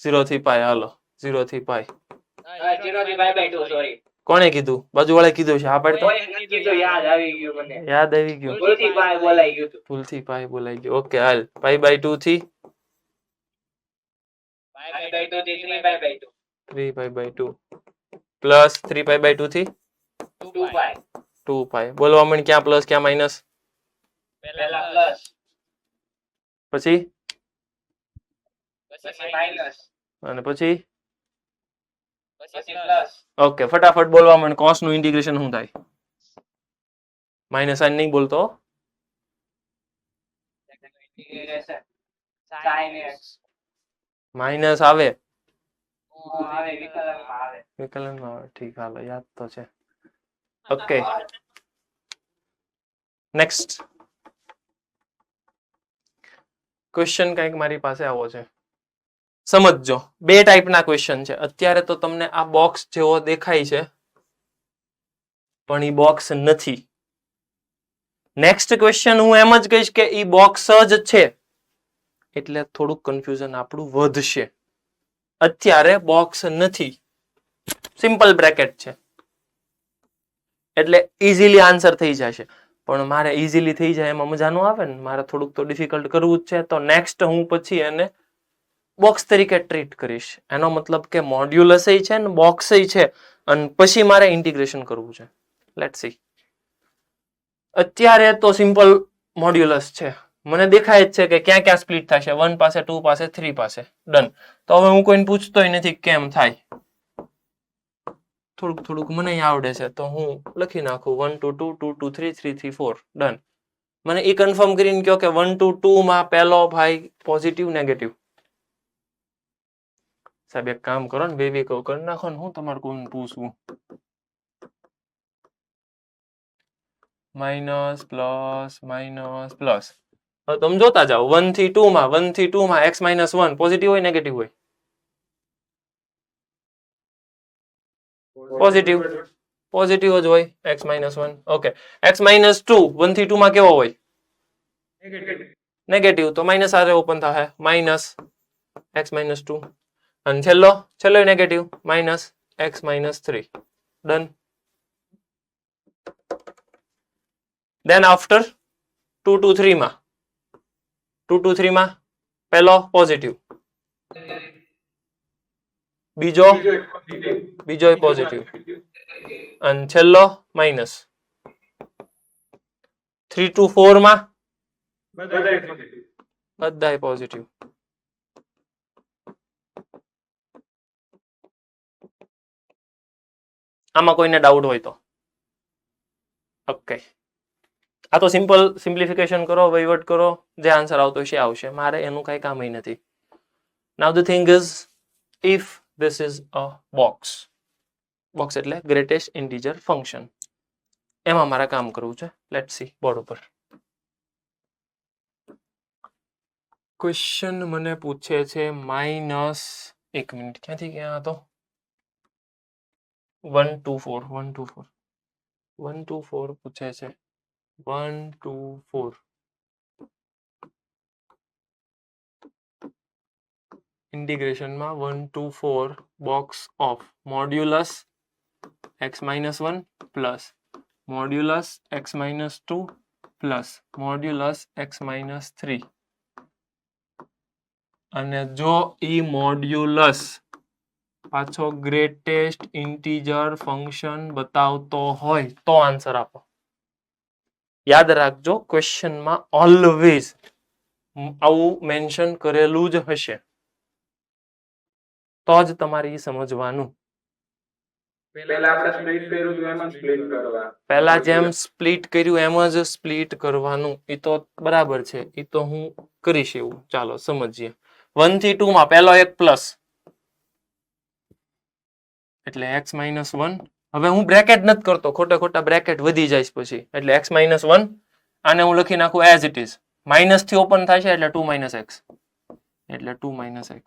0 થી પાઈ. હાલો 0 થી પાઈ. કોણે કીધું? બાજુ વાળે કીધું છે. આ પાડતો યાદ આવી ગયું. ભૂલથી પાઈ બોલાઈ ગયું. ઓકે હાલ. π/2 થી 3π/2 પ્લસ 3π/2 થી 2 પાઈ. બોલવા માંડ. ક્યાં પ્લસ ક્યાં માઇનસ? પછી અને પછી ઓકે ફટાફટ બોલવા માંડ. કોસ નું ઇન્ટિગ્રેશન શું થાય? માઇનસ સાઇન નહીં બોલતો. માઇનસ આવે વિકલનમાં આવે. ઠીક હાલો યાદ તો છે. ઓકે નેક્સ્ટ ક્વેશ્ચન કંઈક મારી પાસે આવો છે. સમજજો. બે ટાઈપના ક્વેશ્ચન છે. અત્યારે તો તમને આ બોક્સ જેવો દેખાય છે પણ ઈ બોક્સ નથી. નેક્સ્ટ ક્વેશ્ચન હું એમ જ કહીશ કે ઈ બોક્સ જ છે એટલે થોડુંક કન્ફ્યુઝન આપણું વધશે. અત્યારે બોક્સ નથી, સિમ્પલ બ્રેકેટ છે એટલે ઇઝીલી આન્સર થઈ જશે. પણ મારે ઇઝીલી થઈ જાય એમાં મજા ન આવે ને. મારે થોડુંક તો ડિફિકલ્ટ કરવું જ છે. તો નેક્સ્ટ હું પછી એને બોક્સ તરીકે ટ્રીટ કરીશ. એનો મતલબ કે મોડ્યુલસ છે ને બોક્સ છે, અને પછી મારે ઇન્ટિગ્રેશન કરવું છે. Let's see. અત્યારે તો સિમ્પલ મોડ્યુલસ છે, મને દેખાય જ છે કે ક્યાં ક્યાં સ્પ્લિટ થશે, 1 પાસે, 2 પાસે, 3 પાસે. ડન. તો હવે હું કોઈને પૂછતોય નથી કેમ થાય. થોડુંક થોડુંક મને આવડે છે, તો હું લખી નાખું 1 2 2 2 2 3 3 3 4. ડન. મને એ કન્ફર્મ કરીને કહો કે 1 2 2 માં પહેલો ભાઈ પોઝિટિવ નેગેટિવ. સાહેબ એક કામ કરો ને, બેબી કહું કરી નાખો ને, હું તમારે કોઈને પૂછવું. Minus plus minus plus. હવે તમે જોતા જાઓ 1 થી 2 માં 1 થી 2 માં x માઇનસ 1 પોઝિટિવ હોય નેગેટિવ હોય? પોઝિટિવ. પોઝિટિવ જ હોય x minus 1. Okay. x minus 2 1 થી 2 માં કેવો હોય? નેગેટિવ. તો માઇનસ આરે ઓપન થાય માઇનસ x માઇનસ 2. અને છેલ્લો negative minus x minus 3. Done. Then after 2 2 3 માં 2 2 3 માં પહેલો પોઝિટિવ, બીજો પોઝિટિવ, અને છેલ્લો માઇનસ. 3 2 4 માં બધાય પોઝિટિવ. આમાં કોઈને ડાઉટ હોય તો? ઓકે. આ તો સિમ્પલ સિમ્પ્લિફિકેશન કરો, વહીવટ કરો, જે આન્સર આવતો છે આવશે. મારે એનું કઈ કામ નથી. નાઉ the thing is, if this is a box, box એટલે ગ્રેટેસ્ટ ઇન્ટીજર ફંક્શન, એમાં મારે કામ કરવું છે. લેટ્સ સી બોર્ડ ઉપર. ક્વેશ્ચન મને પૂછે છે માઇનસ, એક મિનિટ ક્યાંથી ક્યાં હતો? 1 2 4 1 2 4 1 2 4 પૂછે છે. 1 2 4 ઇન્ટિગ્રેશનમાં 1 2 4 box of modulus x minus 1 plus modulus x minus 2 plus modulus x minus 3. અને જો ઈ મોડ્યુલસ પાછો ગ્રેટેસ્ટ ઇન્ટીજર ફંક્શન બતાવતો હોય તો આન્સર આપો. યાદ રાખજો, ક્વેશ્ચનમાં ઓલવેઝ આવું મેન્શન કરેલું જ હશે, તો જ તમારે સમજવાનું. પહેલા આપણે સ્પ્લિટ કર્યું હતું એમાં સ્પ્લિટ કરવા. પહેલા જેમ સ્પ્લિટ કર્યું એમ જ સ્પ્લિટ કરવાનું. એ તો બરાબર છે, એ તો હું કરીશ એવું. ચાલો સમજીએ. 1 થી 2 માં પહેલો એક પ્લસ એટલે x માઇનસ 1. હવે હું બ્રેકેટ નથી કરતો, ખોટા બ્રેકેટ વધી જાય પછી, એટલે x માઇનસ 1. આને હું લખી નાખું એઝ ઇટ ઇઝ. માઇનસ થી ઓપન થશે એટલે 2 માઇનસ x, એટલે 2 માઇનસ x.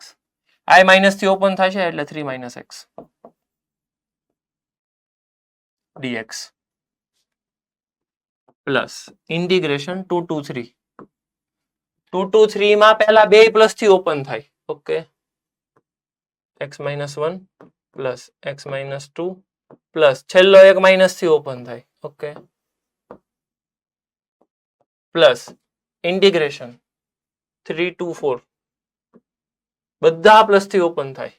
આ માઇનસ થી ઓપન થશે એટલે 3 minus x dx plus integration 2 2 3. 2 2 3 માં પહેલા બે પ્લસ થી ઓપન થાય. Okay. x minus 1 plus x minus 2 plus છેલ્લો એક માઇનસ થી ઓપન થાય. ઓકે. પ્લસ ઇન્ટિગ્રેશન 3 2 4 બધા પ્લસ થી ઓપન થાય.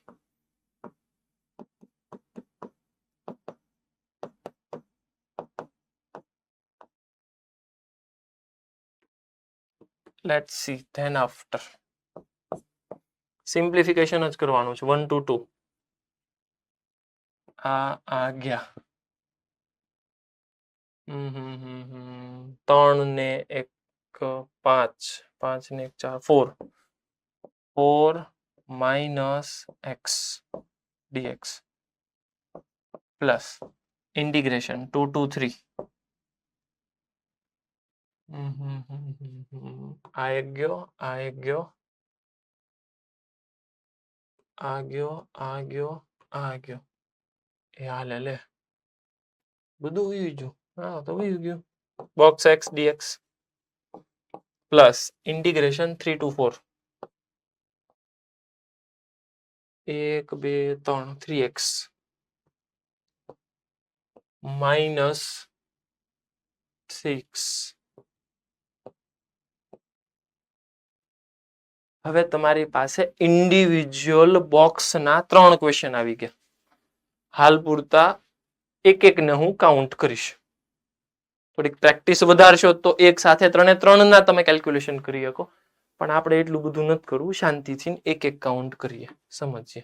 Let's see than after simplification જ કરવાનું છે. 1 2 2 આ ગયા. 3 ને 1 5, 5 ને 1 4 4 4 minus x dx plus integration 2 2 3. આ એક ગયો, આ એક ગયો, આ ગયો, આ ગયો, આ ગયો. એ હાલે લે, બધું વયું ગયું. હા તો વયું ગયું. Box x dx plus integration 3 2 4. 1 2 3 3x minus 6 હવે તમારી પાસે ઇન્ડિવિજ્યુઅલ બોક્સના 3 ક્વેશ્ચન આવી ગયા. હાલ પૂરતા એક ને હું કાઉન્ટ કરીશ. થોડીક પ્રેક્ટિસ વધારશો તો એક સાથે 3 ના તમે કેલ્ક્યુલેશન કરી શકો, પણ આપણે એટલું બધું નથી કરવું. શાંતિથી એક કાઉન્ટ કરીએ, સમજીએ.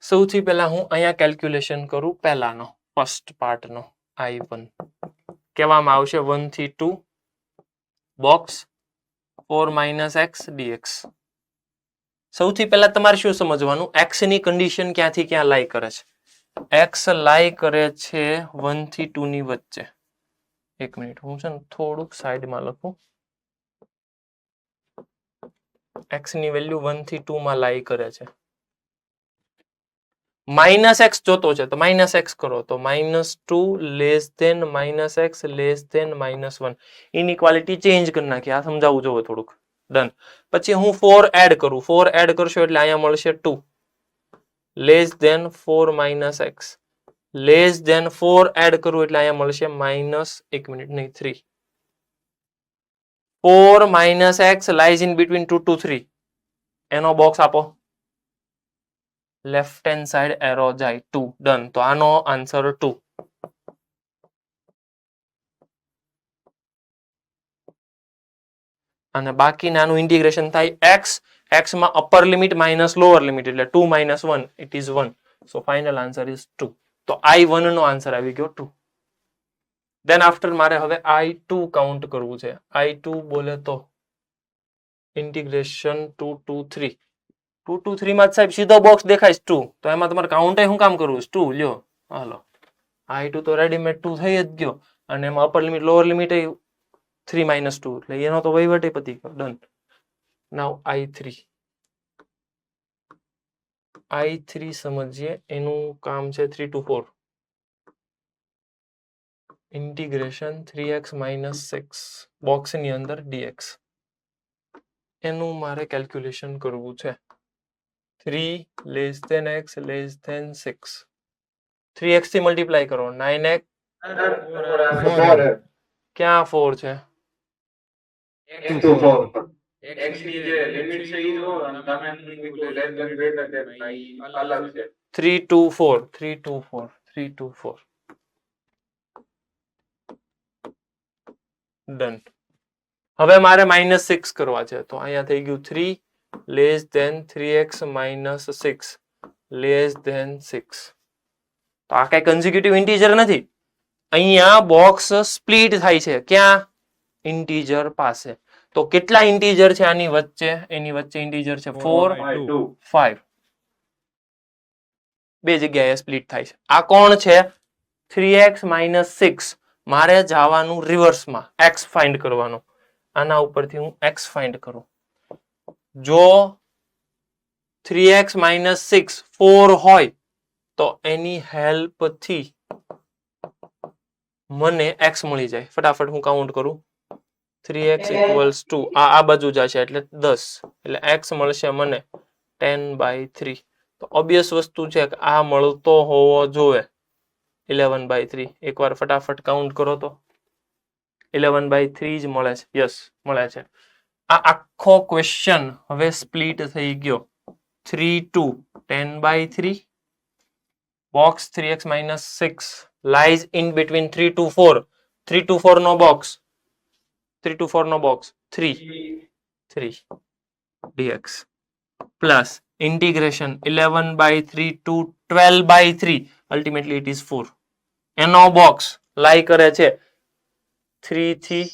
સૌથી પહેલા હું અહીંયા કેલ્ક્યુલેશન કરું પહેલાનો, ફર્સ્ટ પાર્ટનો I1. કહેવામાં આવશે 1 થી 2 બોક્સ 4 - x dx. સૌથી પહેલા તમારે શું સમજવાનું, x ની કન્ડિશન ક્યાંથી ક્યાં લાઈ કરે છે. x લાઈ કરે છે 1 થી 2 ની વચ્ચે. એક મિનિટ, હું છે ને થોડુંક સાઈડમાં લખું. x ની વેલ્યુ 1 થી 2 માં લાઈ કરે છે. -x જોતો છે તો -x કરો તો -2 less than -x less than -1. Inequality change કરી નાખી. આ સમજાવવું જોવે થોડુંક. ડન. પછી હું 4 એડ કરું. 4 એડ કરશો એટલે અહીંયા મળશે 2 less than 4 - x less than 4 add કરું એટલે અહીંયા મળશે એક મિનિટ નહીં 3. 4 - x lies in between 2 to 3. એનો બોક્સ આપો. લેફ્ટ હેન્ડ સાઈડ એરો જાય 2. ડન. તો આનો આન્સર 2. અને બાકીના આનું ઇન્ટિગ્રેશન થાય x. x માં upper limit minus lower limit એટલે 2 - 1 it is 1. So final answer is 2. તો I1 નો આન્સર આવી ગયો 2. દેન આફ્ટર મારે હવે I2 કાઉન્ટ કરવું છે. I2 બોલે તો ઇન્ટિગ્રેશન 2 to 3. 2 to 3 માં સાહેબ સીધો બોક્સ દેખાય 2. તો એમાં તમારે કાઉન્ટ શું કામ કરવું છે 2 લ્યો. હાલો, I2 તો રેડીમેડ 2 થઈ જ ગયો, અને એમાં અપર લિમિટ લોઅર લિમિટ 3 - 2 એટલે એનો તો વહીવટ પતી ગયો. ડન. નાઉ I3. I3 સમજીએ. એનું કામ છે 3 to 4. ઇન્ટિગ્રેશન 3x - 6 બોક્સની અંદર dx. એનું મારે કેલ્ક્યુલેશન કરવું છે. 3 less than x less than 6. 3x થી મલ્ટીપ્લાય કરો 9x. ક્યાં 4 છે? x to 4. x ની જે લિમિટ છે ઈ જો અને તમે લેસ ધેન ગ્રેટર ધેન ઈ અલગ છે. 3 to 4 3 to 4 3 to 4. ડન. હવે મારે -6 કરવા છે તો અહીંયા થઈ ગયું 3 less than 3x - 6 less than 6. તો આ કઈ કન્ઝિક્યુટિવ ઇન્ટીજર નથી. અહીંયા બોક્સ સ્પ્લિટ થાય છે. ક્યાં? ઇન્ટીજર પાસે. તો કેટલા ઇન્ટીજર છે આની વચ્ચે? એની વચ્ચે ઇન્ટીજર છે 4 5. બે જગ્યાએ સ્પ્લિટ થાય છે. આ કોણ છે? 3x - 6. મારે જવાનું રિવર્સમાં, x ફાઇન્ડ કરવાનો. આના ઉપરથી હું x ફાઇન્ડ કરું. જો 3x - 6 4 હોય તો એની હેલ્પથી મને x મળી જાય. ફટાફટ હું કાઉન્ટ કરું. 3x = 2. આ બાજુ જશે એટલે 10 એટલે x મળશે મને 10/3. તો ઓબ્વિયસ વસ્તુ છે કે આ મળતો હોવો જોઈએ 11/3. એકવાર ફટાફટ કાઉન્ટ કરો તો 11/3 જ મળે છે. યસ, મળે છે. આ આખો ક્વેશ્ચન હવે સ્પ્લિટ થઈ ગયો 3 to 10/3. Box 3x - 6 lies in between 3 to 4. 3 to 4 નો બોક્સ 3 to 4 નો box 3 dx plus integration 11/3 to 12/3. Ultimately it is 4. એનો બોક્સ લાઈ કરે છે 3 થી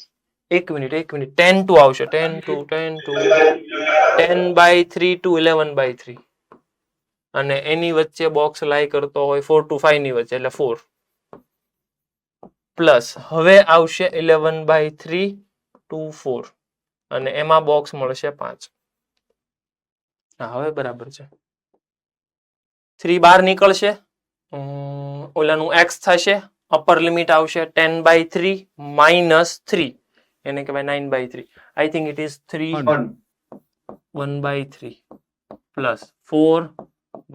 1 મિનિટ 10 to આવશે 10 to 10/3 to 11/3. અને એની વચ્ચે બોક્સ લાઈ કરતો હોય 4 to 5 ની વચ્ચે એટલે 4 પ્લસ હવે આવશે 11/3 to 4 અને એમાં બોક્સ મળશે 5. હા, હવે બરાબર છે. 3 બહાર નીકળશે, ઓલાનું x થશે, અપર લિમિટ આવશે 10/3 - 3 એને કહેવાય 9/3. I think it is 1/3 plus 4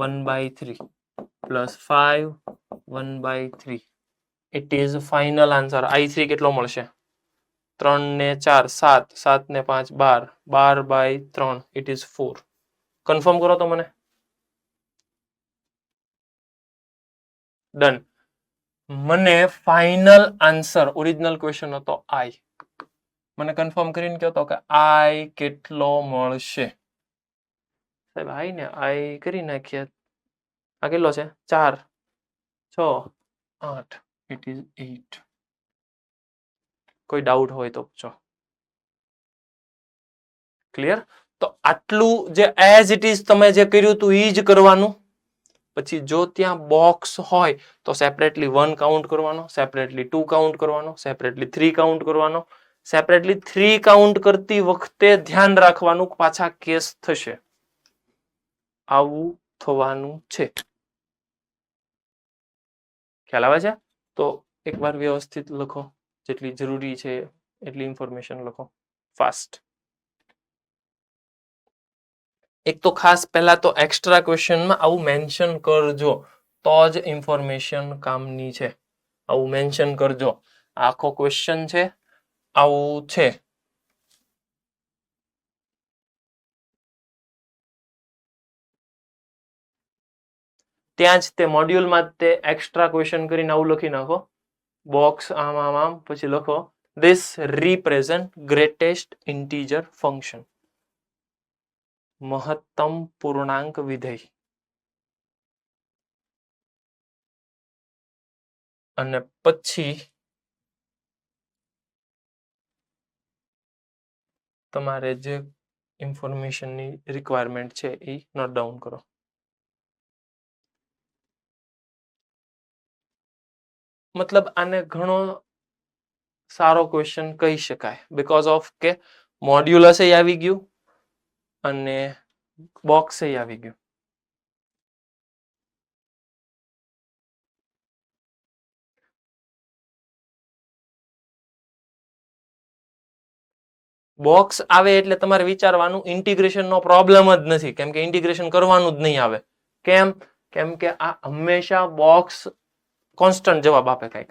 1/3 plus 5 1/3 it is final answer. I3 કેટલો મળશે? 3 ને 4 7, 7 ને 5 12, 12/3 ઇટ ઇઝ 4. કન્ફર્મ કરો તો મને. ડન. મને ફાઇનલ આન્સર ઓરિજિનલ ક્વેશ્ચન હતો I. મને કન્ફર્મ કરીને કહો તો કે I કેટલો મળશે? સાહેબ I ને I કરી નાખીએ. આ કેટલો છે? 4 6 8 ઇટ ઇઝ 8. કોઈ ડાઉટ હોય તો પૂછો. ક્લિયર? તો આટલું જે એઝ ઇટ ઇઝ તમે જે કર્યું હતું એ જ કરવાનું. પછી જો ત્યાં બોક્સ હોય તો સેપરેટલી 1 કાઉન્ટ કરવાનો, સેપરેટલી 2 કાઉન્ટ કરવાનો, સેપરેટલી 3 કાઉન્ટ કરવાનો. સેપરેટલી 3 કાઉન્ટ કરતી વખતે ધ્યાન રાખવાનું પાછા કેસ થશે. આવું થવાનું છે. ખ્યાલ આવે છે? તો એકવાર વ્યવસ્થિત લખો. જેટલી જરૂરી છે એટલી ઇન્ફોર્મેશન લખો ફાસ્ટ. એક તો ખાસ પહેલા તો એક્સ્ટ્રા ક્વેશ્ચનમાં આવું મેન્શન કરજો તો જ ઇન્ફોર્મેશન કામની છે. આવું મેન્શન કરજો. આખો ક્વેશ્ચન છે આવું છે. ત્યાં જ તે મોડ્યુલમાં તે એક્સ્ટ્રા ક્વેશ્ચન કરીને આવું લખી નાખો. બોક્સ આમ આમ આમ પછી લખો this represent greatest integer function. મહત્તમ પૂર્ણાંક વિધેય. અને પછી તમારે જે ઇન્ફોર્મેશનની રિક્વાયરમેન્ટ છે એ નોટ ડાઉન કરો. મતલબ આને ઘણો સારો ક્વેશ્ચન કહી શકાય બીકોઝ ઓફ કે મોડ્યુલસ એ આવી ગયું અને બોક્સ એ આવી ગયું. બોક્સ આવે એટલે તમારે વિચારવાનું ઇન્ટિગ્રેશનનો પ્રોબ્લેમ જ નથી, કેમ કે ઇન્ટિગ્રેશન કરવાનું જ નહીં આવે. કેમ કે આ હંમેશા બોક્સ કોન્સ્ટન્ટ જવાબ આપે, કંઈક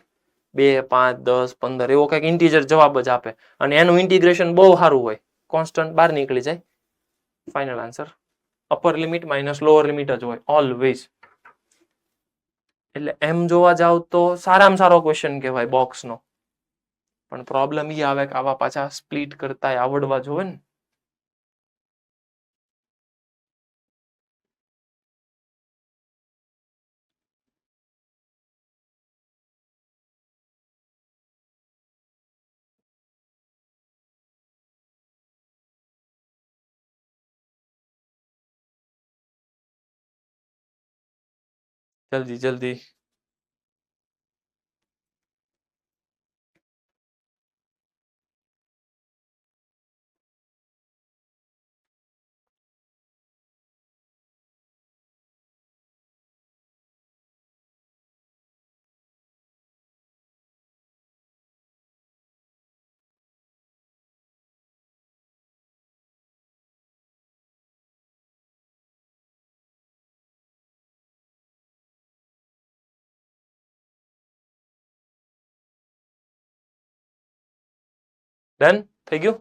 2 5 10 15 એવો કંઈક ઇન્ટીજર જવાબ જ આપે અને એનું ઇન્ટિગ્રેશન બહુ સારું હોય. કોન્સ્ટન્ટ બહાર નીકળી જાય. Final answer upper limit minus lower limit જ હોય ઓલવેઝ. એટલે એમ જોવા જાવ તો સારામાં સારો ક્વેશ્ચન કહેવાય બોક્સનો. પણ પ્રોબ્લેમ એ આવે કે આવા પાછા સ્પ્લિટ કરતા આવડવા જોવે ને. જલ્દી જલ્દી. ડન થઈ ગયું.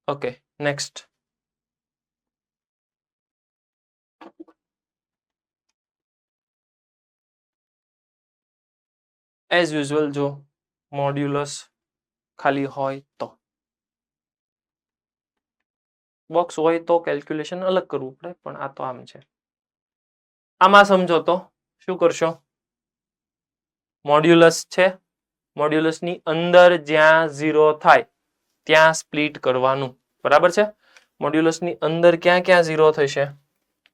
Okay next. એઝ યુઝ્યુઅલ જો મોડ્યુલસ ખાલી હોય તો, બોક્સ હોય તો કેલ્ક્યુલેશન અલગ કરવું પડે, પણ આ તો આમ છે. આમાં સમજો તો શું કરશો? મોડ્યુલસ છે, મોડ્યુલસની અંદર જ્યાં 0 થાય ત્યાં સ્પ્લિટ કરવાનું. બરાબર છે? મોડ્યુલસની અંદર ક્યાં ક્યાં 0 થશે?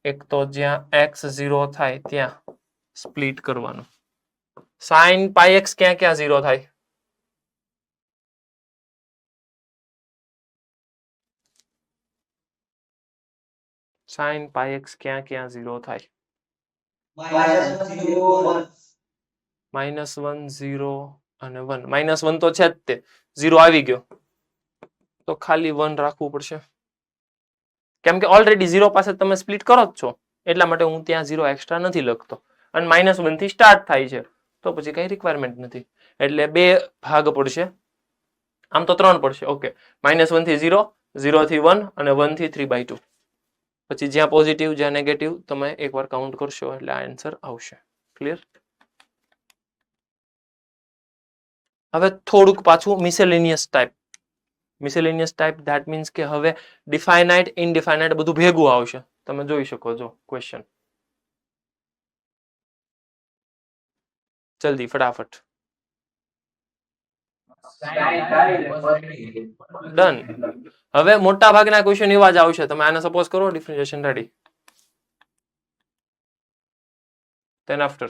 એક તો જ્યાં x 0 થાય ત્યાં સ્પ્લિટ કરવાનું. sin πx ક્યાં ક્યાં 0 થાય? sin πx ક્યાં ક્યાં 0 થાય? -1 0 અને 1. -1 તો છે જ તે, 0 આવી ગયો તો ખાલી 1 રાખવું પડશે. કેમ કે ઓલરેડી 0 પાસે તમે સ્પ્લિટ કરો જ છો, એટલા માટે હું ત્યાં 0 એક્સ્ટ્રા નથી લખતો. અને -1 થી સ્ટાર્ટ થાય છે તો પછી કઈ રિક્વાયરમેન્ટ નથી. એટલે 2 ભાગ પડશે, આમ તો 3 પડશે. ઓકે, -1 થી 0, 0 થી 1 અને 1 થી 3/2. પછી જ્યાં પોઝિટિવ જ્યાં નેગેટિવ તમે એકવાર કાઉન્ટ કરશો એટલે આ આન્સર આવશે. ક્લિયર? હવે થોડુંક પાછું miscellaneous type. Miscellaneous type that means કે હવે ડિફાઇનાઇટ ઇનડિફાઇનાઇટ બધું ભેગું આવશે. તમે જોઈ શકો છો ક્વેશ્ચન. જલ્દી ફટાફટ. ડન. હવે મોટા ભાગના ક્વેશ્ચન એવા જ આવશે. તમે આને સપોઝ કરો differentiation ready. then after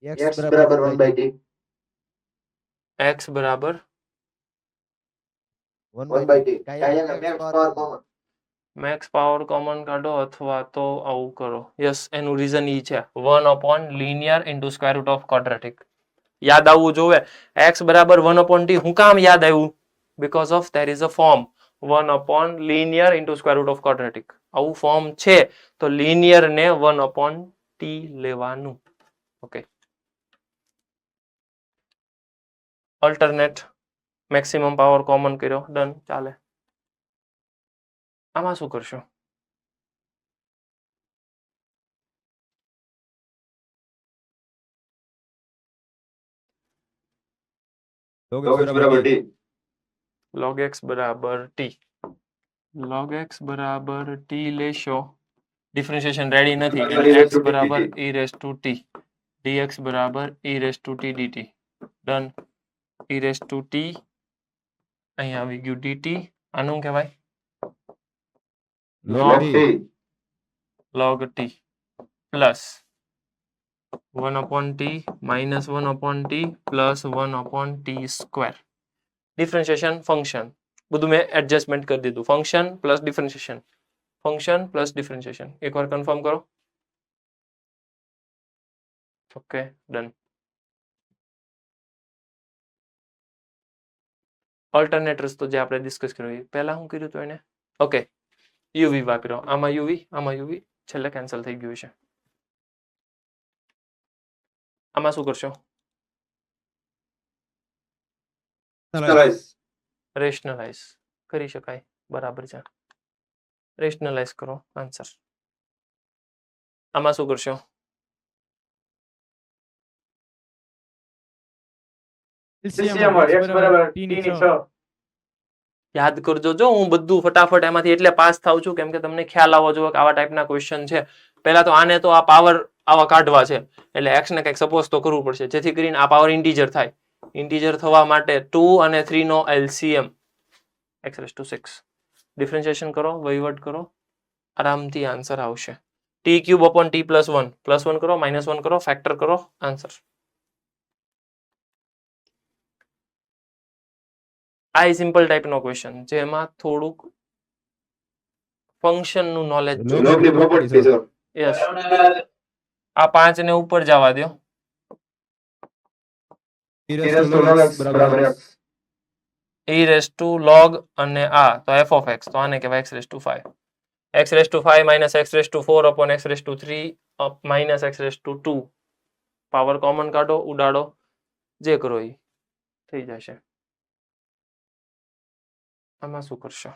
x બરાબર 1/t x બરાબર 1/t કાંઈ max power common max power common કાઢો અથવા તો આવું કરો. યસ, એનું રીઝન ઈ છે 1 linear into square root of quadratic. યાદ આવવું જોવે. x બરાબર 1/t હું કામ યાદ આવ્યું? because of there is a form 1 linear into square root of quadratic. આવું ફોર્મ છે તો linear ને 1/t લેવાનું. Okay, alternate maximum power common કર્યો. ડન, ચાલે. આમાં શું કરશો? log x બરાબર t log x બરાબર t. log x બરાબર t લેશો. ડિફરન્શિએશન રેડી નથી એટલે x બરાબર e raised to t, dx બરાબર e raised to t dt. Done. e raised to t અહીં આવી ગયું dt. આનું કહેવાય log t plus 1/t minus 1/t plus 1/t square. Differentiation function બધું મેં એડજસ્ટમેન્ટ કરી દીધું. Function plus differentiation, function plus differentiation. એકવાર કન્ફર્મ કરો. Okay, done. ઓલ્ટરનેટ રસ્તો જે આપણે ડિસ્કસ કર્યો પહેલા હું કર્યું હતું એને. ઓકે, યુવી વાપર્યો. આમાં યુવી છેલ્લે કેન્સલ થઈ ગયું છે. આમાં શું કરશો? રેશનલાઇઝ કરી શકાય. બરાબર છે, રેશનલાઇઝ કરો આન્સર. આમાં શું કરશો? યાદ કરજો. જો હું બધું ફટાફટ એમાંથી એટલે પાસ થાઉં છું કેમ કે તમને ખ્યાલ આવવો જોઈએ કે આવા ટાઈપના ક્વેશ્ચન છે. પહેલા તો આને તો આ પાવર આવા કાઢવા છે એટલે x ને કંઈક સપોઝ તો કરવું પડશે જેથી કરીને આ પાવર ઇન્ટીજર થાય. ઇન્ટીજર થવા માટે 2 અને 3 નો LCM x⁶. ડિફરન્શિએશન કરો, વહીવટ કરો, આરામથી આન્સર આવશે. t³ t +1 કરો, -1 કરો, ફેક્ટર કરો, આન્સર. આ સિમ્પલ ટાઈપનો ક્વેશ્ચન જેમાં થોડુંક ફંક્શન નું નોલેજ જોઈએ. યસ, આ 5 ને ઉપર જવા દો. e raised to log અને આ તો f of x તો આને કહેવાય x⁵. x⁵ minus x⁴ x⁵ minus x⁵ power common કાઢો, ઉડાડો, જે કરો એ થઈ જશે. આમાં શું કરશો?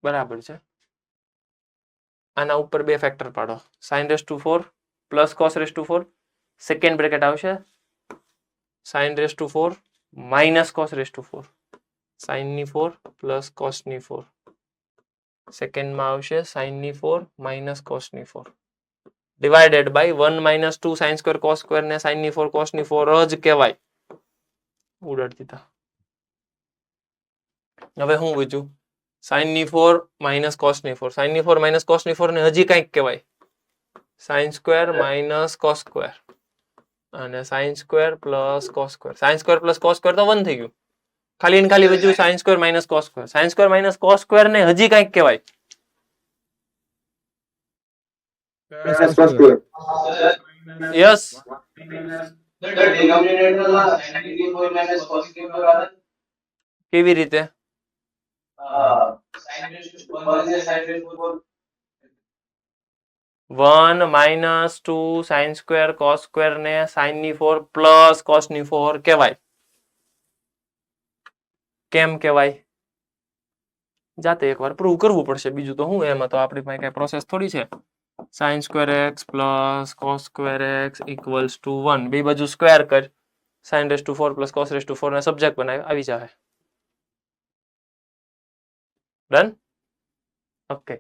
બરાબર છે. આના ઉપર 2 ફેક્ટર પાડો. sin⁴ plus cos⁴, second bracket આવશે sin⁴ minus cos⁴, sin⁴ plus cos⁴, સેકન્ડમાં આવશે sin⁴ minus cos⁴, divided by 1 - 2 sin² cos² ને sin⁴ cos⁴ જ કહેવાય. ઉડાડી દીધા. હવે હું બીજું sin⁴ minus cos⁴, sin⁴ minus cos⁴ ને હજી કંઈક કહેવાય sin² માઇનસ cos² અને sin² plus cos². sin² plus cos² તો 1 થઈ ગયું. ખાલી ને ખાલી વધ્યું sin² minus cos². sin² minus cos² ને હજી કંઈક કહેવાય યસ. કેવી રીતે? sin raised to 1 છે sin raised to 4 1 minus 2 sine square cos square ને સાઇન ની 4 પ્લસ કોસ ની 4 કહેવાય. કેમ કહેવાય? જાતે એકવાર પ્રૂવ કરવું પડશે, બીજું તો શું, એમાં તો આપણી પાસે કઈ પ્રોસેસ થોડી છે. Sine square x plus cos square x equals to 1, બે બાજુ સ્ક્વેર કર, sine raise to 4 plus cos raise to 4 ને સબ્જેક્ટ બનાવી આવી જાય. ડન? ઓકે.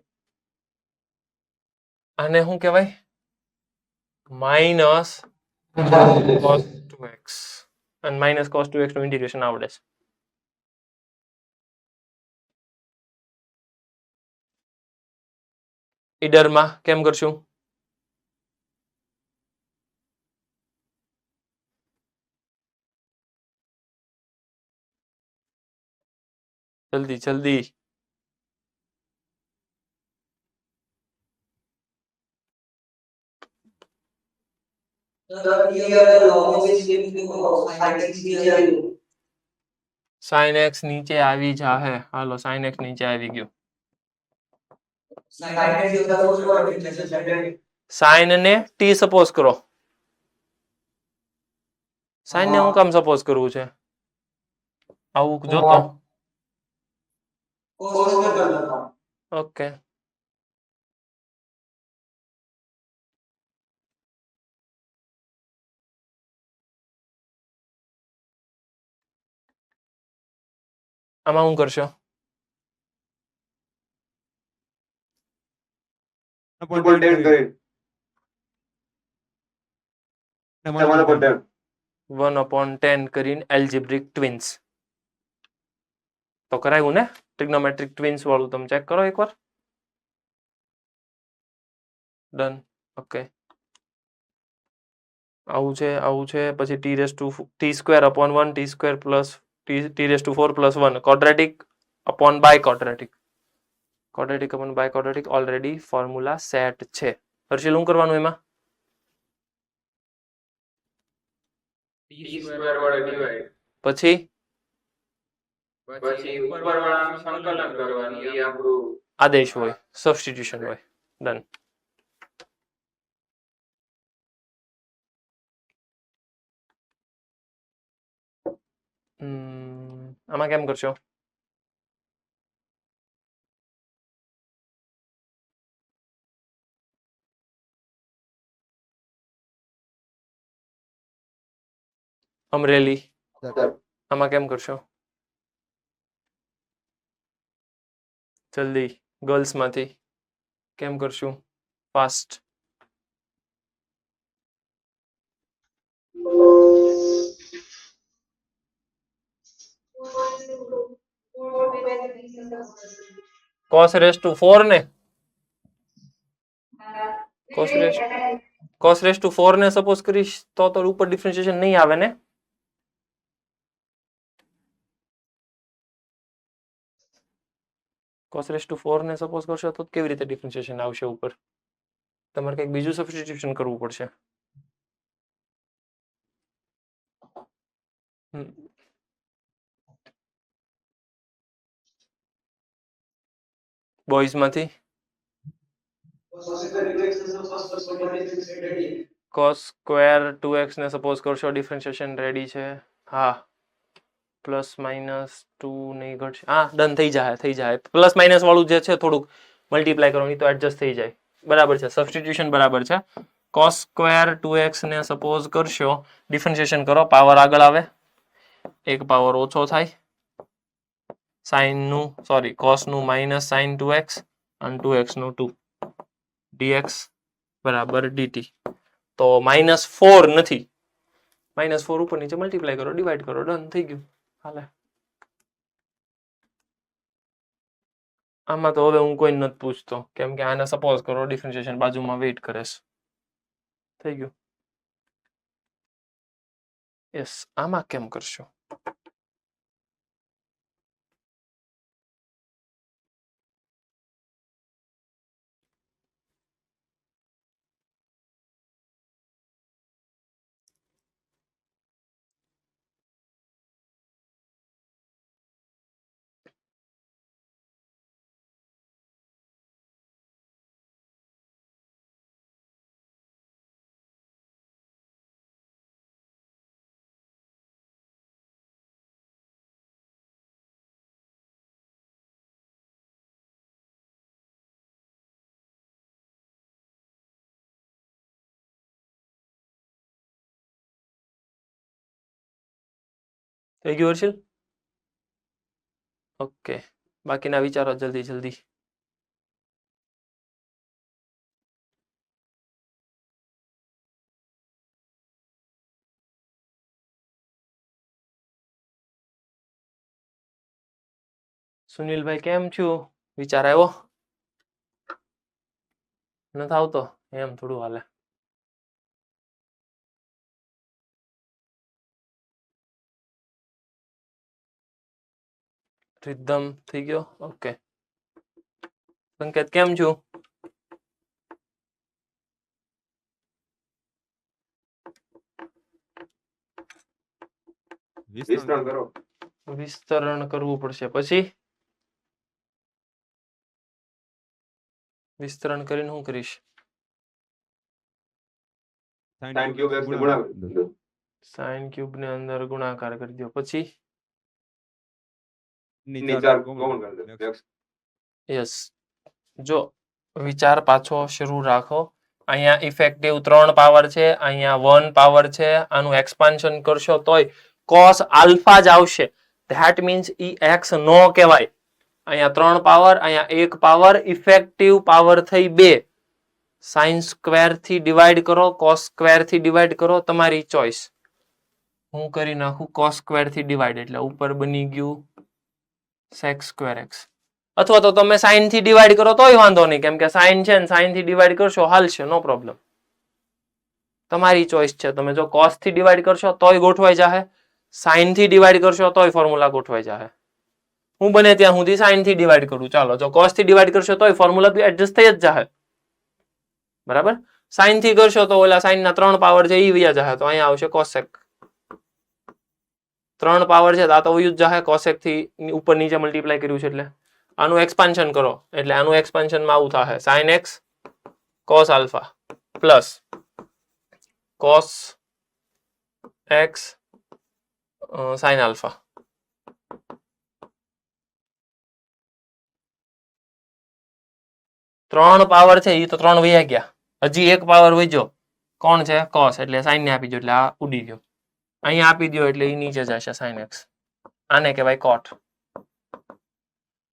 આને શું કહેવાય? માઇનસ કોસ 2x, અને માઇનસ કોસ 2x નું ઇન્ટિગ્રેશન આવડે છે. ઈડરમાં કેમ કરશું? જલ્દી જલ્દી. સાઇન એક્સ નીચે આવી જાહે. હાલો, સાઇન એક્સ નીચે આવી ગયું. સાઇન ને ટી સપોઝ કરો. સાઇન ને હું કામ સપોઝ કરવું છે? આવું જોતો. ઓકે. આમાં હું કરશો? તમારે 1/10 કરીને એલ્જિબ્રિક ટ્વિન્સ. તો કરાયું ને? ટ્રિગ્નોમેટ્રિક ટ્વિન્સ વાળું તમે ચેક કરો એકવાર. ડન. ઓકે. આવું છે પછી t raise to t square upon 1 t square plus t raise to 4 plus 1 quadratic upon by quadratic. Quadratic upon by quadratic already formula set છે. હર્ષિલ શું કરવાનું એમાં? t સ્ક્વેર વડે ડિવાઈડ પછી ઉપરવાળાનું સંકલન કરવાનું, એ આપણું આદેશ હોય, સબસ્ટિટ્યુશન હોય. ડન. આમાં કેમ કરશો? અમરેલી આમાં કેમ કરશો? જલ્દી, ગર્લ્સ માંથી કેમ કરશું? ફાસ્ટ. cos રેસ ટુ 4 ને cos રેસ ટુ 4 ને સપોઝ કરીશ તો ઉપર ડિફરન્શિએશન નહીં આવે ને? cos રેસ ટુ 4 ને સપોઝ કરશો તો કેવી રીતે ડિફરન્શિએશન આવશે ઉપર? તમારે કંઈક બીજું સબસ્ટિટ્યુશન કરવું પડશે. બોયઝ માંથી cos સ્ક્વેર 2x ને સપોઝ કરશો ડિફરન્શિએશન રેડી છે. હા, પ્લસ માઇનસ 2 નહીં ઘટશે. હા, ડન થઈ જાય. પ્લસ માઇનસ વાળું જે છે થોડુંક મલ્ટીપ્લાય કરવાનું, તો એડજસ્ટ થઈ જાય. બરાબર છે, સબસ્ટિટ્યુશન બરાબર છે. cos સ્ક્વેર 2x ને સપોઝ કરશો ડિફરન્શિએશન કરો, પાવર આગળ આવે, એક પાવર ઓછો થાય. સાઇન નું સોરી cos નું માઇનસ સાઇન 2x અને 2x નું 2 dx બરાબર dt. તો -4 નથી, -4 ઉપર નીચે મલ્ટીપ્લાય કરો, ડિવાઈડ કરો, ડન થઈ ગયું. હાલે. આમાં તો હવે હું કોઈ નથી પૂછતો, કેમ કે આને સપોઝ કરો ડિફરન્શિએશન બાજુમાં વેઇટ કરે છે. થઈ ગયું. યસ. આમાં કેમ કરશો? થઈ ગયું હર્ષિલ? ઓકે, બાકીના વિચારો જલ્દી જલ્દી. સુનિલભાઈ કેમ છો? વિચાર આવ્યો? નથી આવતો? એમ થોડું હાલે. રિધમ થઈ ગયો. ઓકે, સંકેત કેમ છું? વિસ્તરણ કરો. વિસ્તરણ કરવું પડશે. પછી વિસ્તરણ કરીને શું કરીશ? સાઈન ક્યુબ x ને ગુણાકાર દો. સાઈન ક્યુબ ને અંદર ગુણાકાર કરી દો. પછી ની 4 કોમન કરી દો. x યસ, જો વિચાર પાછો શરૂ રાખો. અહીંયા ઇફેક્ટિવ 3 પાવર છે, અહીંયા 1 પાવર છે. આનું એક્સપાન્શન કરશો તોય cos આલ્ફા જ આવશે. ધેટ મીન્સ ઈ x નો કહેવાય. અહીંયા 3 પાવર, અહીંયા 1 પાવર, ઇફેક્ટિવ પાવર થઈ 2. સાઇન સ્ક્વેર થી ડિવાઈડ કરો, કોસ સ્ક્વેર થી ડિવાઈડ કરો, તમારી ચોઈસ. હું કરી નાખું કોસ સ્ક્વેર થી ડિવાઈડ, એટલે ઉપર બની ગયું sec સ્ક્વેર x. અથવા તો તમે સાઇન થી ડિવાઈડ કરો તોય વાંધો નહીં, કેમ કે સાઇન છે ને સાઇન થી ડિવાઈડ કરશો હાલશે, નો પ્રોબ્લેમ. તમારી ચોઈસ છે. તમે જો કોસ થી ડિવાઈડ કરશો તોય ગોઠવાઈ જાહે, સાઇન થી ડિવાઈડ કરશો તોય ફોર્મ્યુલા ગોઠવાઈ જાહે. હું બને ત્યાં સુધી સાઇન થી ડિવાઈડ કરું. ચાલો, જો કોસ થી ડિવાઈડ કરશો તોય ફોર્મ્યુલા બી એડજસ્ટ થઈ જ જાહે. બરાબર? સાઇન થી કરશો તો ઓલા સાઇન ના 3 પાવર છે ઈ વ્યા જાહે, તો અહીંયા આવશે કોસેક. 3 પાવર છે તો આ તો વયું જ જાહે, કોસેક થી ઉપર નીચે મલ્ટીપ્લાય કર્યું છે એટલે. આનું એક્સપાન્શન કરો એટલે આનું એક્સપાન્શન માં આવું થાહે, sin x cos alpha plus cos x sin alpha. ત્રણ પાવર છે એ તો 3 વયા ગયા, હજી એક પાવર વધ્યો. કોણ છે? cos, એટલે sin ને આપી દો એટલે આ ઉડી ગયો. અહીંયા આપી દો એટલે એ નીચે જશે sin x. આને કહેવાય cot.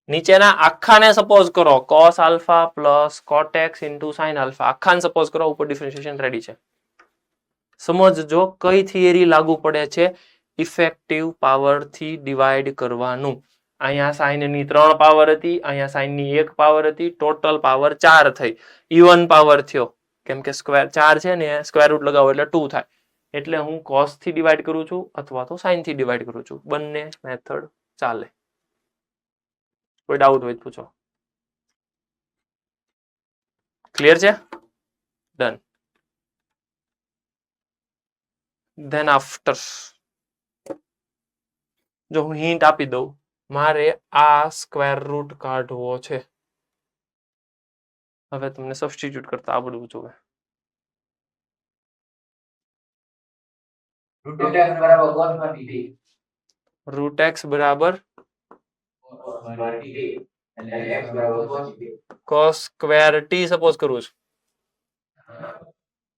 નીચેના આખાને સપોઝ કરો cos alpha plus cot x into sin alpha. આખાને સપોઝ કરો, ઉપર ડિફરન્શિએશન રેડી છે. સમજજો કઈ થિયરી લાગુ પડે છે. ઇફેક્ટિવ પાવર થી ડિવાઈડ કરવાનું. અહીંયા સાઇન ની 3 પાવર હતી, અહીંયા સાઇન ની 1 પાવર હતી, ટોટલ પાવર 4 થઈ. ઇવન પાવર થયો, કેમ કે સ્ક્વેર 4 છે ને, સ્ક્વેર રૂટ લગાવો એટલે 2 થાય. એટલે હું cos થી ડિવાઈડ કરું છું અથવા તો sin થી ડિવાઈડ કરું છું. બંને મેથડ ચાલે. કોઈ ડાઉટ હોય પૂછો. ક્લિયર છે? ડન. ધેન આફ્ટર જો હું હિન્ટ આપી દઉં, મારે આ સ્ક્વેર રૂટ કાઢવો છે. હવે તમને સબસ્ટિટ્યુટ કરતા આવડવું જોઈએ. રૂટ એક્સ બરાબર cos સ્ક્વેર ટી સપોઝ કરું છું.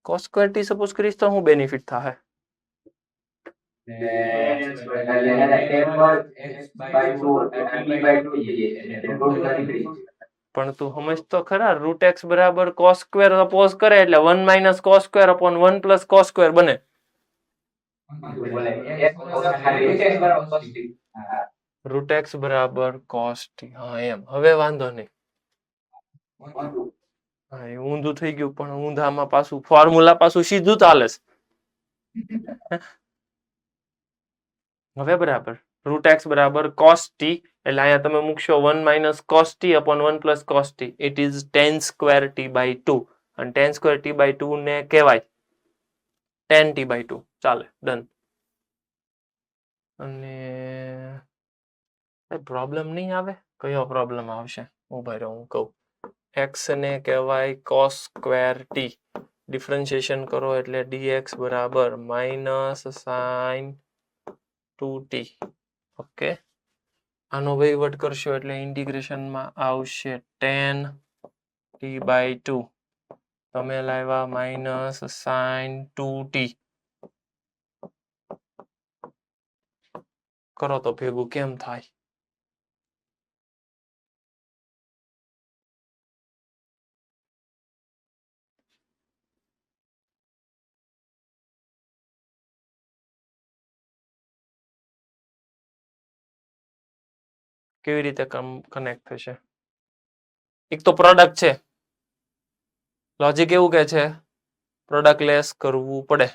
cos સ્ક્વેર ટી સપોઝ કરીશ તો હું બેનિફિટ થાય? પણ તું સમજ તો ખરા, રૂટ એક્સ બરાબર cos સ્ક્વેર સપોઝ કરે એટલે 1 minus cos square upon 1 plus cos square બને. રૂટ એક્સ બરાબર cos ટી. હા એમ. હવે વાંધો નહીં. હા એ ઊંધું થઈ ગયું, પણ ઊંધામાં પાછું ફોર્મ્યુલા પાછું સીધું ચાલે છે. હવે બરાબર. રૂટ એક્સ બરાબર cos ટી, એટલે અહીંયા તમે મૂકશો 1 minus cos t upon 1 plus cos t. It is tan square t by 2. અને tan સ્ક્વેર ટી બાય 2 ને કહેવાય tan ટી બાય 2. ચાલે, ડન. અને પ્રોબ્લેમ નહીં આવે? કયો પ્રોબ્લેમ આવશે? ઉભા રહો હું કહું. x ને કહેવાય cos સ્ક્વેર ટી. ડિફરન્શિએશન કરો એટલે dx બરાબર માઇનસ sin 2t. ઓકે, આનો વહીવટ કરશો એટલે ઇન્ટિગ્રેશનમાં આવશે tan t બાય 2. તમે લાવ્યા માઇનસ sin 2t. કરો તો ભેગું કેમ થાય? કેવી રીતે કનેક્ટ થશે? એક તો પ્રોડક્ટ છે, લોજિક એવું કે છે પ્રોડક્ટ લેસ કરવું પડે.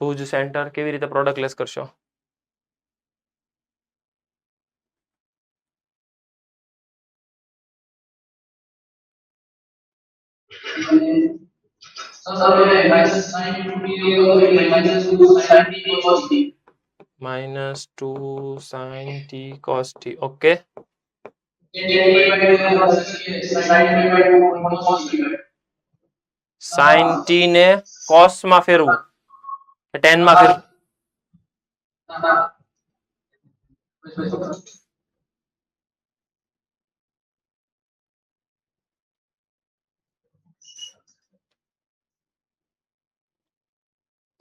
ભુજ સેન્ટર કેવી રીતે પ્રોડક્ટ લેસ કરશો? -2 sin t cos t. Okay, sin t ને cos માં ફેરવું કે tan માં ફેરવું?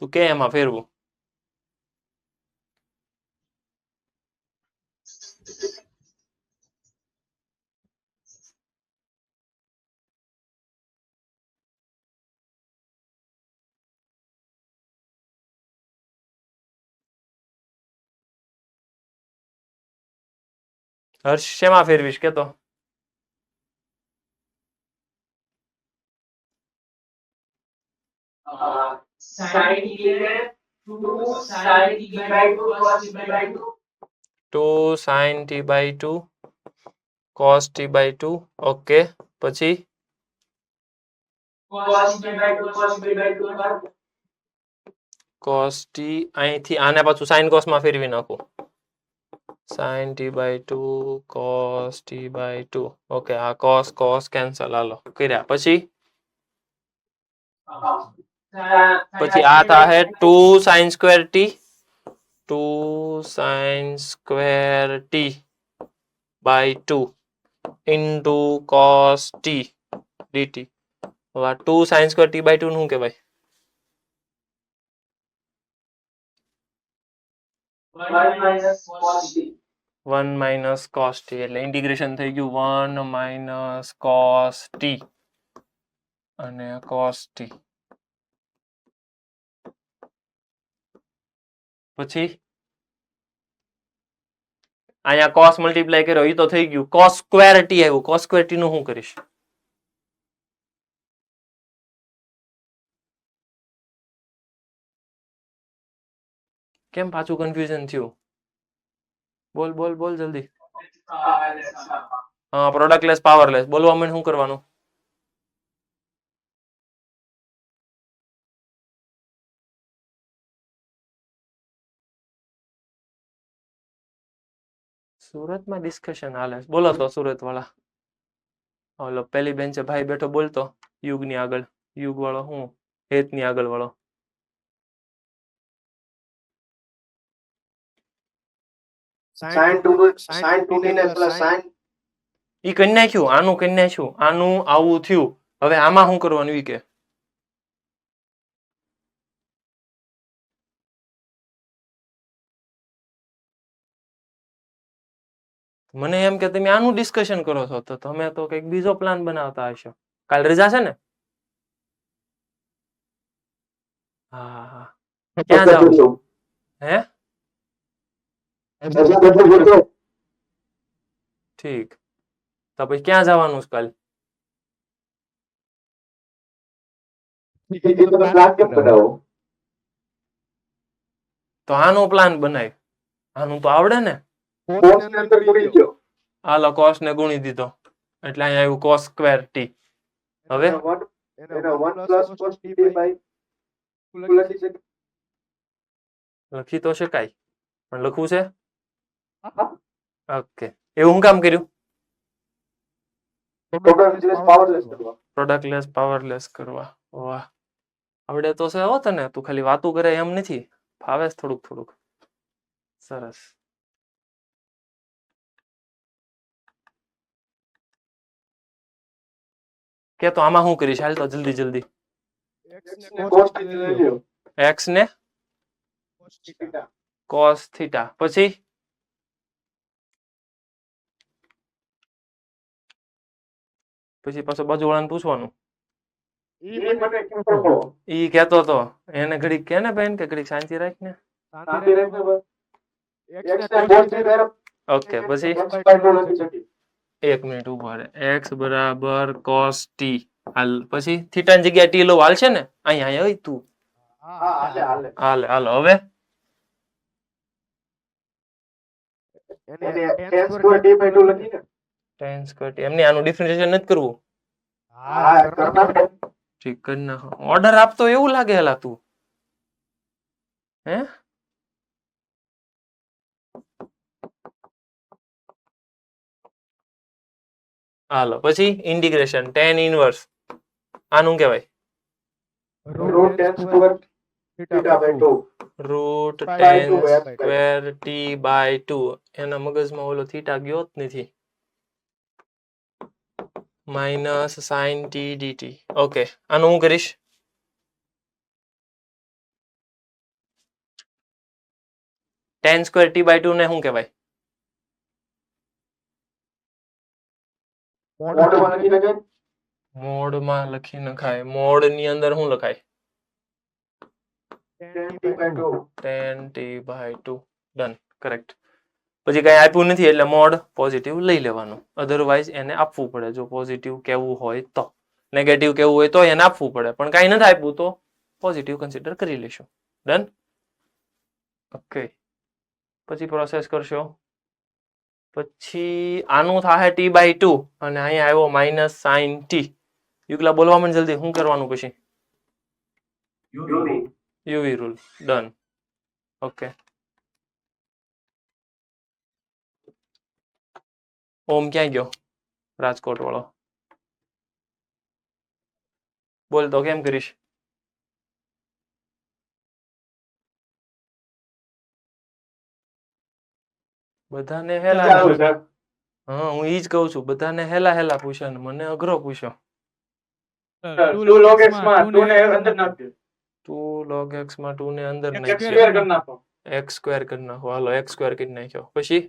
તું કે એમાં ફેરવું? હર્ષ શેમાં ફેરવીશ કે તો? Two sin t/2 cos t/2. Okay, પછી cos t અહીંથી આને પાછું sin cos માં ફેરવી નાખું. sin t/2 cos t/2. Okay, આ cos cos કેન્સલ. હાલો કર્યા. પછી આ થાય 2 sin square t 2 sin square t/2 into cos t dt. હવે આ 2 sin square t/2 નું શું કહેવાય? 1 - cos t. એટલે ઇન્ટિગ્રેશન થઈ ગયું 1 - cos t અને cos t. પછી અહીંયા cos મલ્ટીપ્લાય કર્યો એ તો થઈ ગયું. cos સ્ક્વેર t આવ્યું. cos સ્ક્વેર t નું શું કરીશ? કેમ પાછું કન્ફ્યુઝન થયું? બોલ બોલ બોલ જલ્દી. હા, પ્રોડક્ટ લેસ પાવરલેસ. બોલવા મને શું કરવાનું? સુરતમાં ડિસ્કશન હાલે. બોલો તો સુરત વાળા. ઓલો પેલી બેન્ચે ભાઈ બેઠો બોલતો યુગની આગળ. યુગ વાળો હું હેતની આગળ વાળો. ઈ કરી નાખ્યું. આનું કરી નાખ્યું. આનું આવું થયું. હવે આમાં શું કરવાનું ઈ કે? મને એમ કે તમે આનું ડિસ્કશન કરો છો તો તમે તો કંઈક બીજો પ્લાન બનાવતા હશો. કાલ રજા છે ને? હા હા. ક્યાં જાવ? હે? ઠીક. તો પછી ક્યાં જવાનું છે કાલ? તો આનો પ્લાન બનાય. આનું તો આવડે ને? હાલો cos ને ગુણી દીધો એટલે અહીંયા આવ્યું cos સ્ક્વેર t. હવે લખી તો શકાય પણ લખવું છે. ઓકે, એવું હું કામ કર્યું? પ્રોડક્ટ લેસ પાવરલેસ કરવા. વાહ, આવડે તો છે હો તને. તું ખાલી વાતું કરે એમ નથી, ફાવે થોડુંક થોડુંક. સરસ. કે તો આમાં શું કરીશ? હાલ તો જલ્દી જલ્દી. x ને cos થીટા પછી પાછો બાજુવાળાને પૂછવાનું ઈ કહેતો તો એને ઘડીક કે ને બેન કે ઘડીક શાંતિ રાખ ને ઓકે પછી 1 મિનિટ ઉભા રહે x બરાબર cos t હાલ પછી થીટા ની જગ્યાએ t લો હાલશે ને અહીંયા ઓય તું હાલે હવે tan સ્ક્વેર t એમને આનું ડિફરન્શિએશન નથી કરવું ઠીક કરી નાખો ઓર્ડર આપતો એવું લાગે હેલા તું હે હાલો પછી ઇન્ટિગ્રેશન tan ઇનવર્સ આનું કહેવાય root tan square t by 2 એના મગજમાં ઓલો થીટા ગયો જ નથી minus sin t dt okay આનું હું કરીશ tan સ્ક્વેર t બાય 2 ને શું કહેવાય મોડમાં લખી નખાય મોડ ની અંદર શું લખાય tan t by 2 done correct પછી કઈ આપ્યું નથી એટલે મોડ પોઝિટિવ લઈ લેવાનું અધરવાઇઝ એને આપવું પડે જો પોઝિટિવ કેવું હોય તો નેગેટિવ કેવું હોય તો એને આપવું પડે પણ કઈ નથી આપ્યું તો પોઝિટિવ કન્સિડર કરી લેશું ડન ઓકે પછી પ્રોસેસ કરશો પછી આનું થાય t બાય 2 અને અહીંયા આવ્યો માઇનસ sin t યુગલા બોલવા મને જલ્દી શું કરવાનું પછી યુવી રૂલ ડન ઓકે ઓમ ક્યાં ગયો રાજકોટ વાળો બોલ તો કેમ કરીશ બધાને હેલા હા હું ઈ જ કહું છું બધાને હેલા હેલા પૂછ્યો ને મને અઘરો પૂછ્યો 2 log x માં 2 ને અંદર નાખજો 2 log x માં 2 ને અંદર x સ્ક્વેર કરી નાખો x સ્ક્વેર કરી નાખો હાલો x સ્ક્વેર કરી નાખ્યો પછી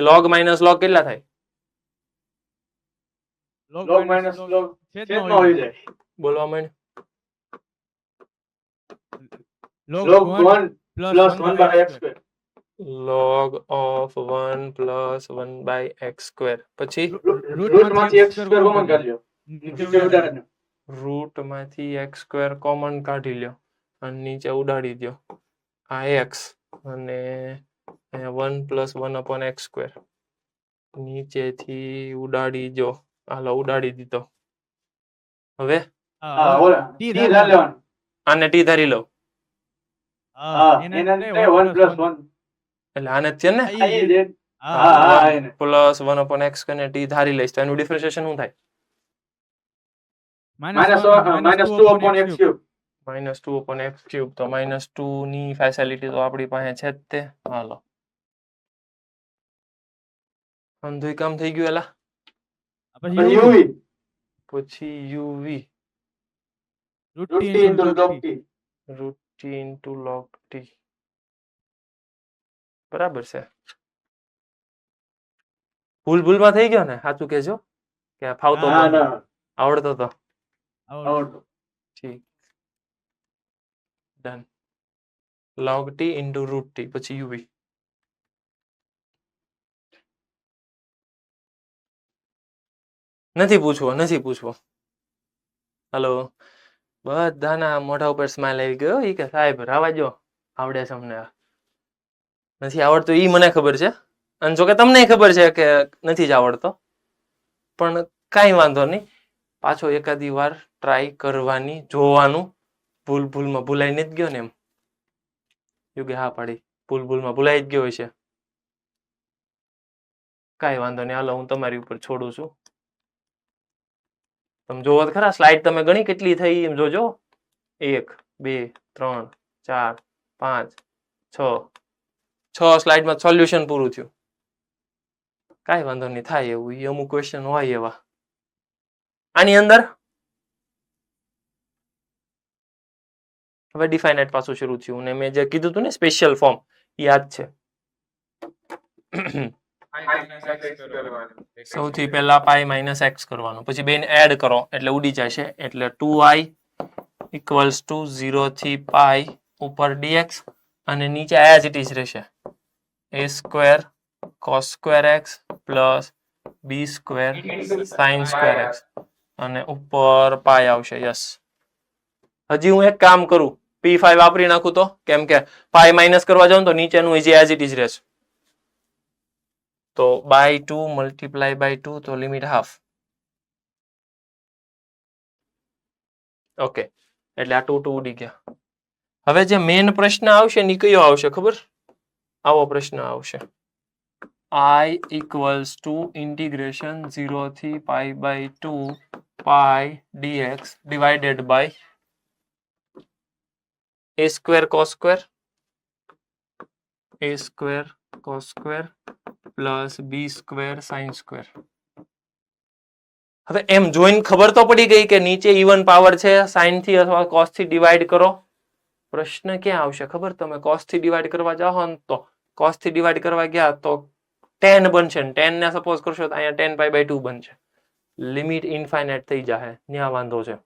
log માઇનસ log કેટલા થાય log minus log છેદમાં હોઈ જાય બોલવા માંડ log 1 plus 1 by x square log of 1 plus 1 by x square પછી રૂટ માંથી x સ્ક્વેર કોમન કાઢજો નીચે ઉડાડજો રૂટ માંથી x સ્ક્વેર કોમન કાઢી લ્યો અને નીચે ઉડાડી દો આ x અને 1 plus 1 upon x square નીચેથી ઉડાડી દો હાલો ઉડાડી દીધો હવે t ધાર લેવાનું આને t ધારી લો એને 1 plus 1 એટલે આને છે ને એને પ્લસ 1 upon x કરીને t ધારી લઈશ તો એનું ડિફરન્શિએશન શું થાય -2 upon x cube -2 upon x cube તો -2 ની ફેસિલિટી તો આપણી પાસે છે જ તે હાલો અંધુય કામ થઈ ગયું એલા પછી uv root t into log t root t into log t બરાબર છે ભૂલમાં થઈ ગયો ને સાચું કહેજો કે ફાવતો આવડતો તો ઠીક done log t into root t પછી uv નથી પૂછવો હલો બધાના મોઢા ઉપર સ્માઈલ આવી ગયો ઈ કે સાહેબ રાવા જો આવડે છે અમને નથી આવડતું ઈ મને ખબર છે અને જો કે તમને ખબર છે કે નથી જ આવડતો પણ કાંઈ વાંધો નહીં પાછો એકાદી વાર ટ્રાય કરવાની જોવાનું ભૂલમાં ભૂલાઈ નથી ગયો ને એમ યુગે હા પાડી ભૂલમાં ભૂલાઈ જ ગયો હશે કાંઈ વાંધો નહીં હાલો હું તમારી ઉપર છોડું છું તમે જોવો તો ખરા સ્લાઇડ તમે ગણી કેટલી થઈ એમ જોજો 1 2 3 4 5 6 સ્લાઇડમાં સોલ્યુશન પૂરું થયું કાંઈ વાંધો નહીં થાય એવું એ અમુક ક્વેશ્ચન હોય એવા આની અંદર હવે ડિફાઇનાઇટ પાછું શરૂ થયું ને મેં જે કીધું હતું ને સ્પેશિયલ ફોર્મ યાદ છે. સૌથી પહેલા પાઈ માઇનસ એક્સ કરવાનું, પછી બેને એડ કરો એટલે ઉડી જશે, એટલે 2i ઇક્વલ્સ ટુ 0 થી પાઈ ઉપર dx અને નીચે એઝ ઇટ ઇઝ રહેશે a square cos square x plus b square sine square x અને ઉપર પાઈ આવશે. યસ, હજી હું એક કામ કરું, p5 વાપરી નાખું તો, કેમ કે પાઈ માઇનસ કરવા જાઉં તો નીચેનું હજી એઝ ઇટ ઇઝ રહેશે. તો બાય 2 મલ્ટીપ્લાય બાય 2 તો લિમિટ હાફ. ઓકે, એટલે આ 2 ઉડી ગયા. હવે જે મેઇન પ્રશ્ન આવશે ને કયો આવશે ખબર? આવો પ્રશ્ન આવશે, i ઇક્વલ્સ ટુ ઇન્ટિગ્રેશન 0 થી pi by 2 pi dx divided by a square cos square plus b square sine square. હવે એમ જોઈને ખબર તો પડી ગઈ કે નીચે ઇવન પાવર છે, સાઇન થી અથવા કોસ થી ડિવાઈડ કરો. પ્રશ્ન ક્યાં આવશે ખબર? તમે કોસ થી ડિવાઈડ કરવા જાઓ ને તો કોસ થી ડિવાઈડ કરવા ગયા તો 10 બનશે ને 10 ને સપોઝ કરશો તો અહીંયા 10 પાઈ બાય 2 બનશે. લિમિટ ઇન્ફાઇનાઇટ થઈ જાય, ત્યાં વાંધો છે.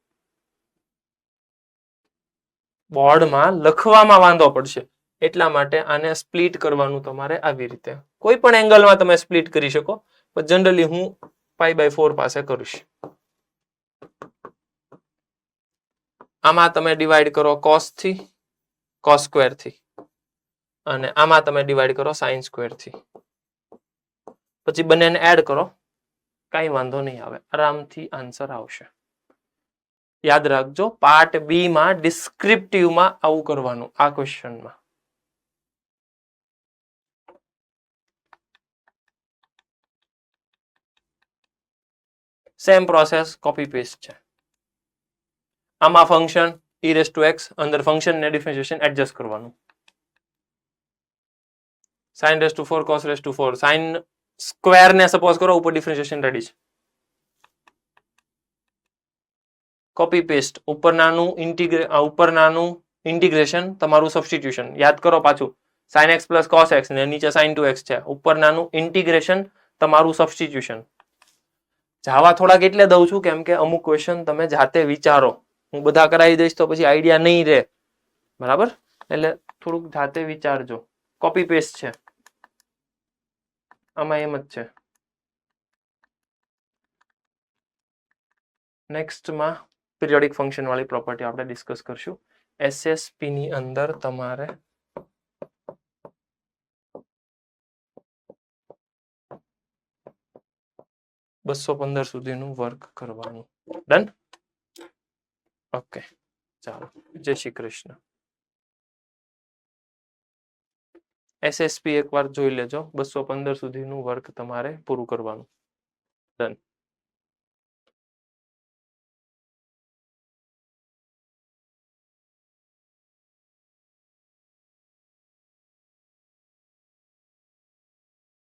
બોર્ડમાં લખવામાં વાંધો પડશે, એટલા માટે આને સ્પ્લિટ કરવાનું તમારે આવી રીતે. કોઈ પણ એંગલમાં તમે સ્પ્લિટ કરી શકો, પણ જનરલી હું પાઈ બાય 4 પાસે કરીશ. આમાં તમે ડિવાઈડ કરો કોસ થી, કોસ સ્ક્વેર થી, અને આમાં તમે ડિવાઈડ કરો સાઇન સ્ક્વેર થી. પછી બંનેને એડ કરો, કઈ વાંધો નહીં આવે, આરામથી આન્સર આવશે. યાદ રાખજો, પાર્ટ બી માં ડિસ્ક્રિપ્ટિવમાં આવું કરવાનું. આ ક્વેશ્ચનમાં સેમ પ્રોસેસ, કોપી પેસ્ટ છે. આમાં ફંક્શન e⁻x, અંદર ફંક્શન ને ડિફરન્શિએશન એડજસ્ટ કરવાનું. sin⁴ cos⁴, સાઇન સ્ક્વેર ને સપોઝ કરો ઉપર ડિફરન્શિએશન રેડી છે. કોપી પેસ્ટ, ઉપર નાનું ઇન્ટિગ્રેશન તમારું સબસ્ટિટ્યુશન. યાદ કરો પાછું, sin x plus cos x ને નીચે sin 2x છે, ઉપર નાનું ઇન્ટિગ્રેશન તમારું સબસ્ટિટ્યુશન. જાવા થોડાક એટલે દઉં છું કેમ કે અમુક ક્વેશ્ચન તમે જાતે વિચારો, હું બધા કરાવી દઈશ તો પછી આઈડિયા નહીં રહે, બરાબર? એટલે થોડુંક જાતે વિચારજો. કોપી પેસ્ટ છે, આમાં એમ જ છે. નેક્સ્ટમાં પિરિયોડિક ફંક્શન વાળી પ્રોપર્ટી આપણે ડિસ્કસ કરશું. એસએસપી ની અંદર તમારે $215 સુધીનું વર્ક કરવાનું. ડન? ઓકે, ચાલો, જય શ્રી કૃષ્ણ. એસએસપી એકવાર જોઈ લેજો, 215 સુધીનું વર્ક તમારે પૂરું કરવાનું. ડન.